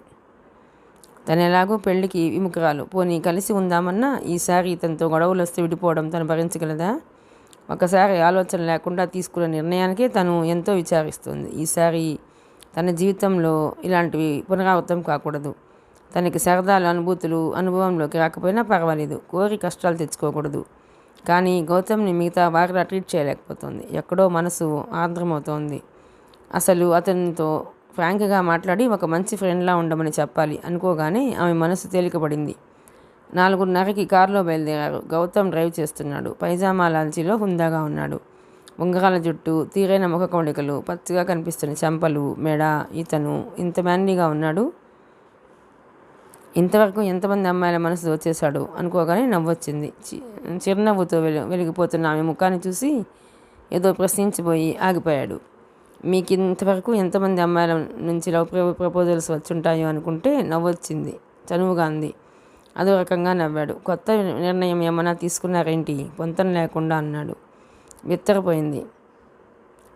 తను ఎలాగో పెళ్లికి విముఖరాలు. పోనీ కలిసి ఉందామన్నా ఈసారి ఇతనితో గొడవలు వస్తే విడిపోవడం తను భరించగలదా? ఒకసారి ఆలోచన లేకుండా తీసుకున్న నిర్ణయానికే తను ఎంతో విచారిస్తుంది. ఈసారి తన జీవితంలో ఇలాంటివి పునరావృతం కాకూడదు. తనకి సరదాలు అనుభూతులు అనుభవంలోకి రాకపోయినా పర్వాలేదు, కోరి కష్టాలు తెచ్చుకోకూడదు. కానీ గౌతమ్ని మిగతా వారిలా ట్రీట్ చేయలేకపోతుంది. ఎక్కడో మనసు ఆర్ద్రమవుతోంది. అసలు అతనితో ఫ్రాంక్గా మాట్లాడి ఒక మంచి ఫ్రెండ్లా ఉండమని చెప్పాలి అనుకోగానే ఆమె మనసు తేలికపడింది. 4:30కి కారులో బయలుదేరారు. గౌతమ్ డ్రైవ్ చేస్తున్నాడు. పైజామా లాల్చీలో హుందాగా ఉన్నాడు. ఉంగరాల జుట్టు, తీరైన ముఖ కవళికలు, పచ్చగా కనిపిస్తున్న చెంపలు, మెడ. ఇతను ఇంత మ్యాన్లీగా ఉన్నాడు. ఇంతవరకు ఎంతమంది అమ్మాయిల మనసు దోచేశాడు అనుకోగానే నవ్వొచ్చింది. చిరునవ్వుతో వెలిగిపోతున్న ఆమె ముఖాన్ని చూసి ఏదో ప్రశ్నించిపోయి ఆగిపోయాడు. మీకు ఇంతవరకు ఎంతమంది అమ్మాయిల నుంచి లవ్ ప్రపోజల్స్ వచ్చుంటాయో అనుకుంటే నవ్వొచ్చింది. చనువుగా అంది. అదో రకంగా నవ్వాడు. కొత్త నిర్ణయం ఏమన్నా తీసుకున్నారేంటి? పొంతన లేకుండా అన్నాడు. బిత్తరపోయింది.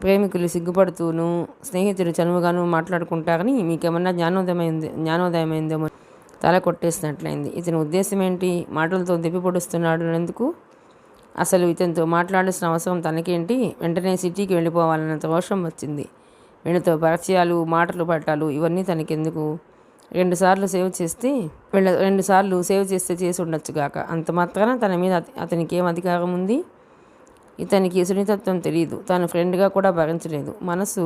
ప్రేమికులు సిగ్గుపడుతూను స్నేహితులు చనువుగాను మాట్లాడుకుంటారని మీకేమన్నా జ్ఞానోదయమైందేమో తల కొట్టేసినట్లయింది. ఇతని ఉద్దేశం ఏంటి? మాటలతో దెప్పి పొడుస్తున్నాడు ఎందుకు? అసలు ఇతనితో మాట్లాడాల్సిన అవసరం తనకేంటి? వెంటనే సిటీకి వెళ్ళిపోవాలన్నంత రోషం వచ్చింది. వీళ్ళతో పరిచయాలు, మాటలు పట్టాలు ఇవన్నీ తనకెందుకు? 2 సార్లు సేవ్ చేస్తే చేసి ఉండొచ్చుగాక. అంత మాత్రాన తన మీద అతనికి ఏం అధికారం ఉంది? ఇతనికి సున్నితత్వం తెలియదు. తాను ఫ్రెండ్గా కూడా భరించలేదు. మనసు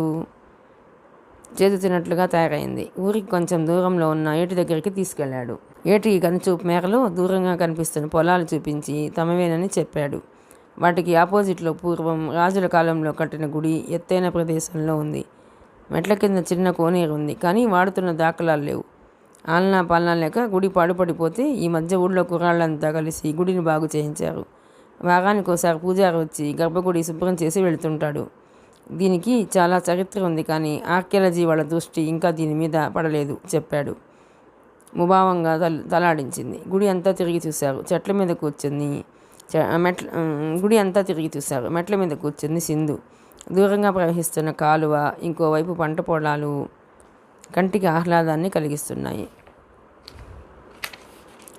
చేతుతిన్నట్లుగా తయారైంది. ఊరికి కొంచెం దూరంలో ఉన్న ఏటి దగ్గరికి తీసుకెళ్లాడు. ఏటి కనుచూపు మేరలో దూరంగా కనిపిస్తున్న పొలాలు చూపించి తమవేనని చెప్పాడు. వాటికి ఆపోజిట్లో పూర్వం రాజుల కాలంలో కట్టిన గుడి ఎత్తైన ప్రదేశంలో ఉంది. మెట్ల కింద చిన్న కోనేరు ఉంది, కానీ వాడుతున్న దాఖలాలు లేవు. ఆలనా పాలనా లేక గుడి పాడుపడిపోతే ఈ మధ్య ఊళ్ళో కుర్రాళ్ళంతా కలిసి గుడిని బాగు చేయించారు. వారానికి ఒకసారి పూజారి వచ్చి గర్భగుడి శుభ్రం చేసి వెళుతుంటాడు. దీనికి చాలా చరిత్ర ఉంది, కానీ ఆర్కియాలజీ వాళ్ళ దృష్టి ఇంకా దీని మీద పడలేదు చెప్పాడు. ముభావంగా తలాడించింది. గుడి అంతా తిరిగి చూశారు. గుడి అంతా తిరిగి చూశారు. మెట్ల మీద కూర్చుంది సింధు. దూరంగా ప్రవహిస్తున్న కాలువ, ఇంకోవైపు పంట పొలాలు కంటికి ఆహ్లాదాన్ని కలిగిస్తున్నాయి.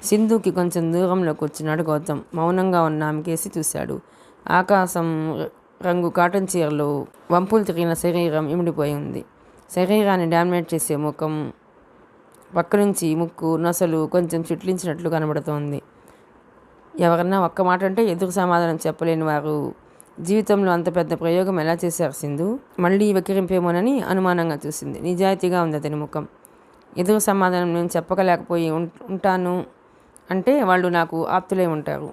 సింధుకి కొంచెం దూరంలో కూర్చున్నాడు గౌతమ్. మౌనంగా ఉన్న ఆమెకేసి చూశాడు. ఆకాశం రంగు కాటన్ చీరలో వంపులు తిరిగిన శరీరం ఇమిడిపోయి ఉంది. శరీరాన్ని డామినేట్ చేసే ముఖం, పక్క నుంచి ముక్కు, నొసలు కొంచెం చిట్లించినట్లు కనబడుతోంది. ఎవరన్నా ఒక్క మాట అంటే ఎదురు సమాధానం చెప్పలేని వారు జీవితంలో అంత పెద్ద ప్రయోగం ఎలా చేశారు సింధు? మళ్ళీ వెక్కిరింపేమోనని అనుమానంగా చూసింది. నిజాయితీగా ఉంది అతని ముఖం. ఎదురు సమాధానం నేను చెప్పకలేకపోయి ఉంటాను అంటే వాళ్ళు నాకు ఆప్తులై ఉంటారు.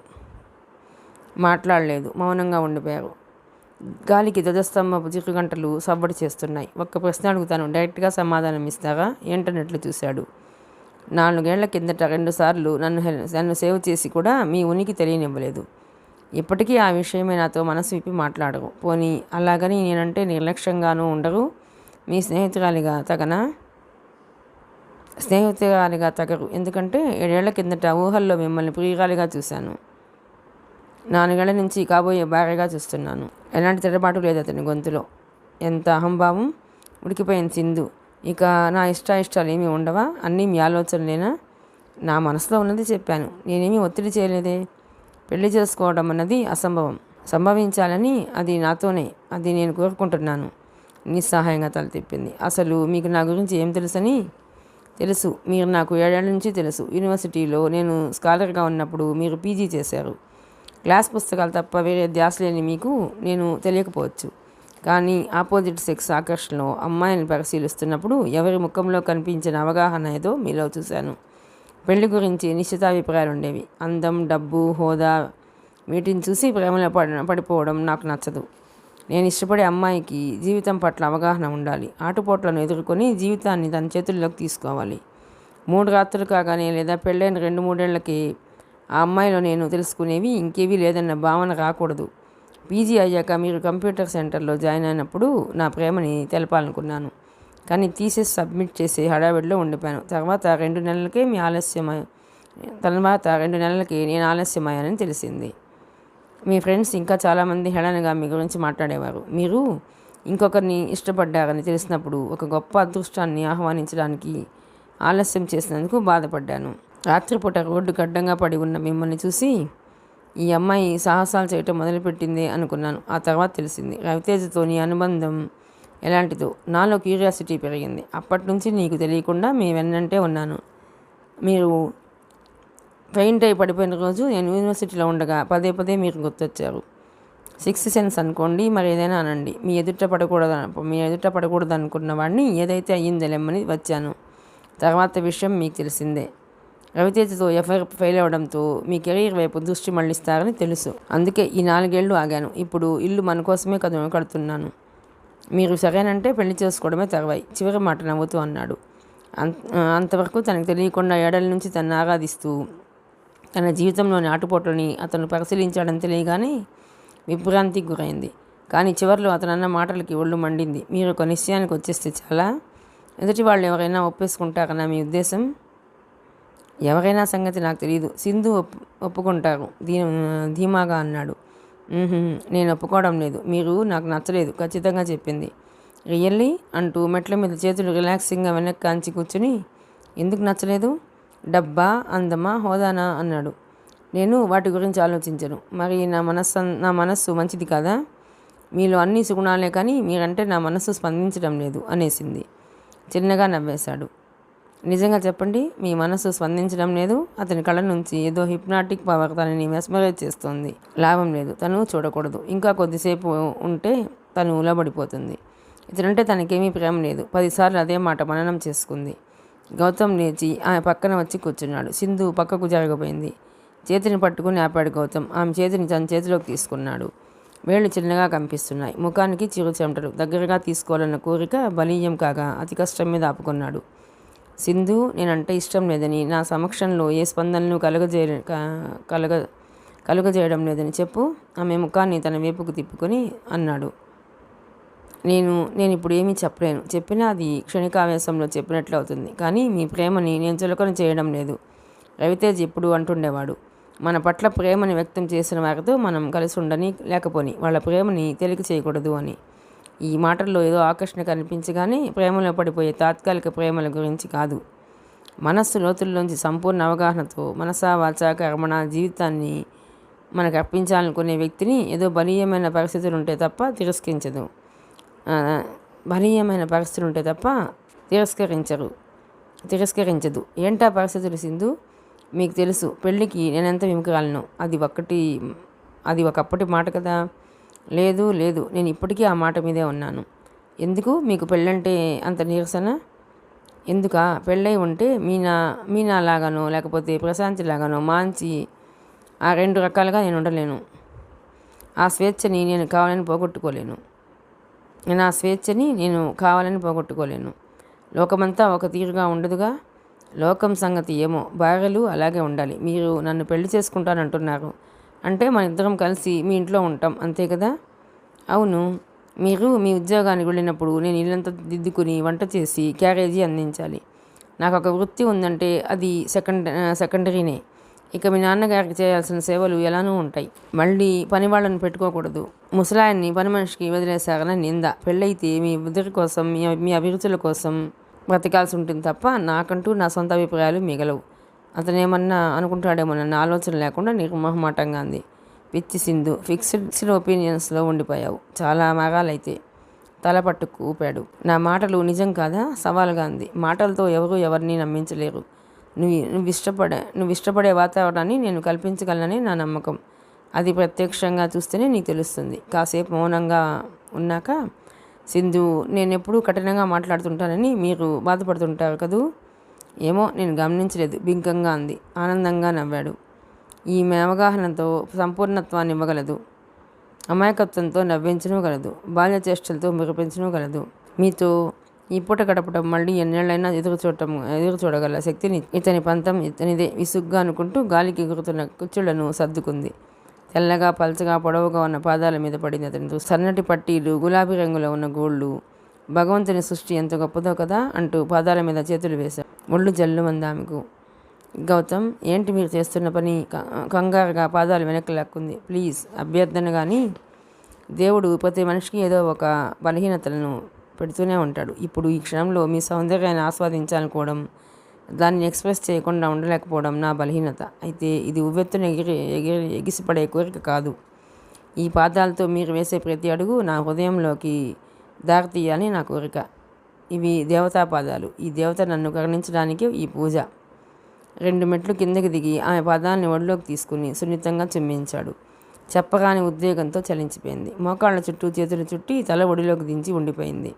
మాట్లాడలేదు, మౌనంగా ఉండిపోయారు. గాలికి ధ్వజస్తంభపు చిరుగంటలు సవ్వడి చేస్తున్నాయి. ఒక్క ప్రశ్న అడుగుతాను, డైరెక్ట్గా సమాధానం ఇస్తారా? ఏంటన్నట్లు చూశాడు. 4 ఏళ్ల కిందట 2 సార్లు నన్ను సేవ్ చేసి కూడా మీ ఉనికి తెలియనివ్వలేదు. ఇప్పటికీ ఆ విషయమే నాతో మనసు విప్పి మాట్లాడరు. పోనీ అలాగని నేనంటే నిర్లక్ష్యంగానూ ఉండరు. మీ స్నేహితురాలిగా తగరు. ఎందుకంటే 7 ఏళ్ల కిందట ఊహల్లో మిమ్మల్ని ప్రియురాలిగా చూశాను. 4 ఏళ్ల నుంచి కాబోయే భార్యగా చూస్తున్నాను. ఎలాంటి తడబాటు లేదు అతని గొంతులో. ఎంత అహంభావం! ఉడికిపోయింది సింధు. ఇక నా ఇష్టాలు ఏమీ ఉండవా? అన్నీ మీ ఆలోచనలేనా? నా మనసులో ఉన్నది చెప్పాను. నేనేమీ ఒత్తిడి చేయలేదే. పెళ్లి చేసుకోవడం అన్నది అసంభవం. సంభవించాలని అది నాతోనే, అది నేను కోరుకుంటున్నాను. నిస్సహాయంగా తల తిప్పింది. అసలు మీకు నా గురించి ఏం తెలుసు. మీరు నాకు 7 ఏళ్ల నుంచి తెలుసు. యూనివర్సిటీలో నేను స్కాలర్గా ఉన్నప్పుడు మీరు పీజీ చేశారు. క్లాస్ పుస్తకాలు తప్ప వేరే ధ్యాస లేని మీకు నేను తెలియకపోవచ్చు. కానీ ఆపోజిట్ సెక్స్ ఆకర్షణలో అమ్మాయిని పరిశీలిస్తున్నప్పుడు ఎవరి ముఖంలో కనిపించిన అవగాహన ఏదో మీలో చూశాను. పెళ్లి గురించి నిశ్చితాభిప్రాయాలు ఉండేవి. అందం, డబ్బు, హోదా, వీటిని చూసి ప్రేమలో పడిపోవడం నాకు నచ్చదు. నేను ఇష్టపడే అమ్మాయికి జీవితం పట్ల అవగాహన ఉండాలి. ఆటుపోట్లను ఎదుర్కొని జీవితాన్ని తన చేతుల్లోకి తీసుకోవాలి. 3 రాత్రులు కాగానే లేదా పెళ్ళైన 2-3 ఏళ్లకి ఆ అమ్మాయిలో నేను తెలుసుకునేవి ఇంకేవీ లేదన్న భావన రాకూడదు. పీజీ అయ్యాక మీరు కంప్యూటర్ సెంటర్లో జాయిన్ అయినప్పుడు నా ప్రేమని తెలపాలనుకున్నాను. కానీ థీసిస్ సబ్మిట్ చేసే హడావిడిలో ఉండిపోయాను. తర్వాత 2 నెలలకే నేను ఆలస్యమయ్యానని తెలిసింది. మీ ఫ్రెండ్స్ ఇంకా చాలామంది హేళనగా మీ గురించి మాట్లాడేవారు. మీరు ఇంకొకరిని ఇష్టపడ్డారని తెలిసినప్పుడు ఒక గొప్ప అదృష్టాన్ని ఆహ్వానించడానికి ఆలస్యం చేసినందుకు బాధపడ్డాను. రాత్రిపూట రోడ్డు గడ్డంగా పడి ఉన్న మిమ్మల్ని చూసి ఈ అమ్మాయి సాహసాలు చేయటం మొదలుపెట్టిందే అనుకున్నాను. ఆ తర్వాత తెలిసింది రవితేజతో నీ అనుబంధం ఎలాంటిదో. నాలో క్యూరియాసిటీ పెరిగింది. అప్పటి నుంచి నీకు తెలియకుండా మీ వెన్నంటే ఉన్నాను. మీరు పెయింట్ అయి పడిపోయిన రోజు నేను యూనివర్సిటీలో ఉండగా పదే మీరు గుర్తొచ్చారు. 6th సెన్స్ అనుకోండి, మరి ఏదైనా అనండి. మీ ఎదుట పడకూడదు అనుకున్న వాడిని ఏదైతే అయ్యిందలేమని వచ్చాను. తర్వాత విషయం మీకు తెలిసిందే. రవితేజతో ఎఫ్ఐఆర్ ఫెయిల్ అవ్వడంతో మీ కెరీర్ వైపు దృష్టి మళ్లిస్తారని తెలుసు. అందుకే ఈ 4 ఏళ్ళు ఆగాను. ఇప్పుడు ఇల్లు మన కోసమే కడుతున్నాను. మీరు సరేనంటే పెళ్లి చేసుకోవడమే తర్వాయి. చివరి మాట నవ్వుతూ అన్నాడు. అంతవరకు తనకు తెలియకుండా 7 ఏళ్ల నుంచి తను ఆరాధిస్తూ తన జీవితంలోని ఆటుపోట్లని అతను పరిశీలించాడని తెలియగానే విభ్రాంతికి గురైంది. కానీ చివరిలో అతను అన్న మాటలకి ఒళ్ళు మండింది. మీరు ఒక నిశ్చయానికి వచ్చేస్తే చాలా. ఎదుటి వాళ్ళు ఎవరైనా ఒప్పేసుకుంటారన్నా మీ ఉద్దేశం? ఎవరైనా సంగతి నాకు తెలియదు. సింధు ఒప్పుకుంటారు ధీమాగా అన్నాడు. నేను ఒప్పుకోవడం లేదు. మీరు నాకు నచ్చలేదు ఖచ్చితంగా చెప్పింది. రియల్లీ అంటూ మెట్ల మీద చేతులు రిలాక్సింగ్గా వెనక్కి కాంచి కూర్చుని, ఎందుకు నచ్చలేదు? డబ్బా, అందమా, హోదానా అన్నాడు. నేను వాటి గురించి ఆలోచించను. మరి నా మనస్సు మంచిది కాదా? మీలో అన్ని సుగుణాలే, కానీ మీరంటే నా మనస్సు స్పందించడం లేదు అనేసింది. చిన్నగా నవ్వేశాడు. నిజంగా చెప్పండి, మీ మనసు స్పందించడం లేదు? అతని కళ్ళ నుంచి ఏదో హిప్నాటిక్ పవర్ తనని మెస్మరైజ్ చేస్తోంది. లాభం లేదు, తను చూడకూడదు. ఇంకా కొద్దిసేపు ఉంటే తను ఉలబడిపోతుంది. ఇతనంటే తనకేమీ ప్రేమ లేదు. 10 సార్లు అదే మాట మననం చేసుకుంది. గౌతమ్ లేచి ఆమె పక్కన వచ్చి కూర్చున్నాడు. సింధు పక్కకు జరగబోయింది. చేతిని పట్టుకుని ఆపాడు గౌతమ్. ఆమె చేతిని తన చేతిలోకి తీసుకున్నాడు. వేళ్ళు చిన్నగా కనిపిస్తున్నాయి. ముఖానికి చిరు చెమటలు. దగ్గరగా తీసుకోవాలన్న కోరిక బలీయం కాగా అతి కష్టం మీద ఆపుకున్నాడు. సింధు, నేనంటే ఇష్టం లేదని, నా సమక్షంలో ఏ స్పందనను కలుగజేయడం లేదని చెప్పు. ఆమె ముఖాన్ని తన వైపుకు తిప్పుకొని అన్నాడు. నేను ఇప్పుడు ఏమీ చెప్పలేను. చెప్పినా అది క్షణికావేశంలో చెప్పినట్లు అవుతుంది. కానీ మీ ప్రేమని నేను చులకన చేయడం లేదు. రవితేజ్ ఎప్పుడు అంటుండేవాడు, మన పట్ల ప్రేమని వ్యక్తం చేసిన వారితో మనం కలిసి ఉండని లేకపోని వాళ్ళ ప్రేమని తేలిక చేయకూడదు అని. ఈ మాటల్లో ఏదో ఆకర్షణ కనిపించగానే ప్రేమలో పడిపోయే తాత్కాలిక ప్రేమల గురించి కాదు. మనస్సు లోతుల్లోంచి సంపూర్ణ అవగాహనతో మనసా వాచా కర్మణ జీవితాన్ని మనకు అర్పించాలనుకునే వ్యక్తిని ఏదో బలీయమైన పరిస్థితులు ఉంటే తప్ప తిరస్కరించదు. బలీయమైన పరిస్థితులు ఉంటే తప్ప తిరస్కరించదు. ఏంటా పరిస్థితులు సింధు? మీకు తెలుసు, పెళ్ళికి నేనెంత విముఖరాలను. అది ఒకప్పటి మాట కదా. లేదు నేను ఇప్పటికీ ఆ మాట మీదే ఉన్నాను. ఎందుకు మీకు పెళ్ళంటే అంత నిరసన? ఎందుకా? పెళ్ళై ఉంటే మీనాలాగానో లేకపోతే ప్రశాంతి లాగానో మాంచి ఆ 2 రకాలుగా నేను ఉండలేను. ఆ స్వేచ్ఛని నేను కావాలని పోగొట్టుకోలేను. లోకమంతా ఒక తీరుగా ఉండదుగా. లోకం సంగతి ఏమో, భార్యలు అలాగే ఉండాలి. మీరు నన్ను పెళ్లి చేసుకుంటానంటున్నారు అంటే మన ఇద్దరం కలిసి మీ ఇంట్లో ఉంటాం, అంతే కదా? అవును. మీరు మీ ఉద్యోగానికి వెళ్ళినప్పుడు నేను ఇల్లంతా దిద్దుకుని వంట చేసి క్యారేజీ అందించాలి. నాకు ఒక వృత్తి ఉందంటే అది సెకండరీనే. ఇక మీ నాన్నగారికి చేయాల్సిన సేవలు ఎలానూ ఉంటాయి. మళ్ళీ పని వాళ్ళని పెట్టుకోకూడదు. ముసలాయన్ని పని మనిషికి వదిలేశారని నింద. పెళ్ళైతే మీ ఇద్దరి కోసం మీ అభిరుచుల కోసం బ్రతకాల్సి ఉంటుంది తప్ప నాకంటూ నా సొంత అభిప్రాయాలు మిగలవు. అతనేమన్నా అనుకుంటాడేమోనన్న ఆలోచన లేకుండా నిర్మోహమాటంగా అంది. పిచ్చి సింధు, ఫిక్స్డ్ ఒపీనియన్స్లో ఉండిపోయావు. చాలా మగాలైతే తల పట్టుకు ఊపాడు. నా మాటలు నిజం కాదా? సవాల్గా అంది. మాటలతో ఎవరిని నమ్మించలేరు. నువ్వు ఇష్టపడే వాతావరణాన్ని నేను కల్పించగలనని నా నమ్మకం. అది ప్రత్యక్షంగా చూస్తేనే నీకు తెలుస్తుంది. కాసేపు మౌనంగా ఉన్నాక, సింధు, నేనెప్పుడూ కఠినంగా మాట్లాడుతుంటానని మీరు బాధపడుతుంటారు కదూ? ఏమో, నేను గమనించలేదు బింకంగా అంది. ఆనందంగా నవ్వాడు. ఈమె అవగాహనతో సంపూర్ణత్వాన్ని ఇవ్వగలదు. అమాయకత్వంతో నవ్వించనుగలదు. బాల్య చేష్టలతో మురిపించనుగలదు. మీతో ఈ పూట గడపడం మళ్ళీ ఎన్నేళ్ళైనా ఎదురు చూడగల శక్తిని ఇతని పంతం ఇతనిదే. విసుగ్గా అనుకుంటూ గాలికి ఎగురుతున్న కుచ్చుళ్లను సర్దుకుంది. తెల్లగా పల్చగా పొడవుగా ఉన్న పాదాల మీద పడింది అతని సన్నటి పట్టీలు, గులాబీ రంగులో ఉన్న గోళ్ళు. భగవంతుని సృష్టి ఎంత గొప్పదో కదా అంటూ పాదాల మీద చేతులు వేశాడు. ఒళ్ళు జల్లుమంది ఆమెకు. గౌతమ్, ఏంటి మీరు చేస్తున్న పని? కంగారుగా పాదాలు వెనక్కి లాక్కుంది. ప్లీజ్, అభ్యర్థన. కానీ దేవుడు ప్రతి మనిషికి ఏదో ఒక బలహీనతలను పెడుతూనే ఉంటాడు. ఇప్పుడు ఈ క్షణంలో మీ సౌందర్యాన్ని ఆస్వాదించాలనుకోవడం, దాన్ని ఎక్స్ప్రెస్ చేయకుండా ఉండలేకపోవడం నా బలహీనత. అయితే ఇది ఉవ్వెత్తున ఎగిసిపడే కోరిక కాదు. ఈ పాదాలతో మీరు వేసే ప్రతి అడుగు నా హృదయంలోకి దారితీయాలని నా కోరిక. ఇవి దేవతా పాదాలు. ఈ దేవత నన్ను కరుణించడానికి ఈ పూజ. 2 మెట్లు కిందకి దిగి ఆమె పాదాలని ఒడిలోకి తీసుకుని సున్నితంగా చుమ్మించాడు. చెప్పగానే ఉద్వేగంతో చలించిపోయింది. మోకాళ్ళ చుట్టూ చేతులు చుట్టి తల ఒడిలోకి దించి ఉండిపోయింది.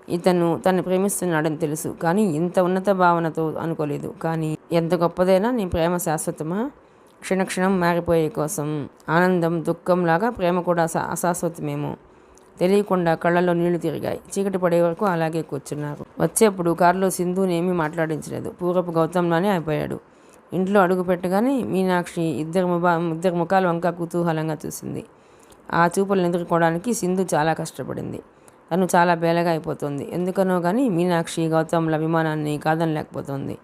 ఇతను తను ప్రేమిస్తున్నాడని తెలుసు, కానీ ఇంత ఉన్నత భావనతో అనుకోలేదు. కానీ ఎంత గొప్పదైనా నీ ప్రేమ శాశ్వతమా? క్షణక్షణం మారిపోయే కోసం. ఆనందం దుఃఖంలాగా ప్రేమ కూడా అశాశ్వతమేమో. తెలియకుండా కళ్ళల్లో నీళ్లు తిరిగాయి. చీకటి పడే వరకు అలాగే కూర్చున్నారు. వచ్చేప్పుడు కారులో సింధుని ఏమీ మాట్లాడించలేదు. పూర్వపు గౌతంలోనే అయిపోయాడు. ఇంట్లో అడుగు పెట్టగానే మీనాక్షి ఇద్దరు ముఖాలు వంక కుతూహలంగా చూసింది. ఆ చూపులను ఎదుర్కోవడానికి సింధు చాలా కష్టపడింది. తను చాలా బేలగా అయిపోతుంది. ఎందుకనో కానీ మీనాక్షి గౌతంల అభిమానాన్ని కాదనలేకపోతుంది.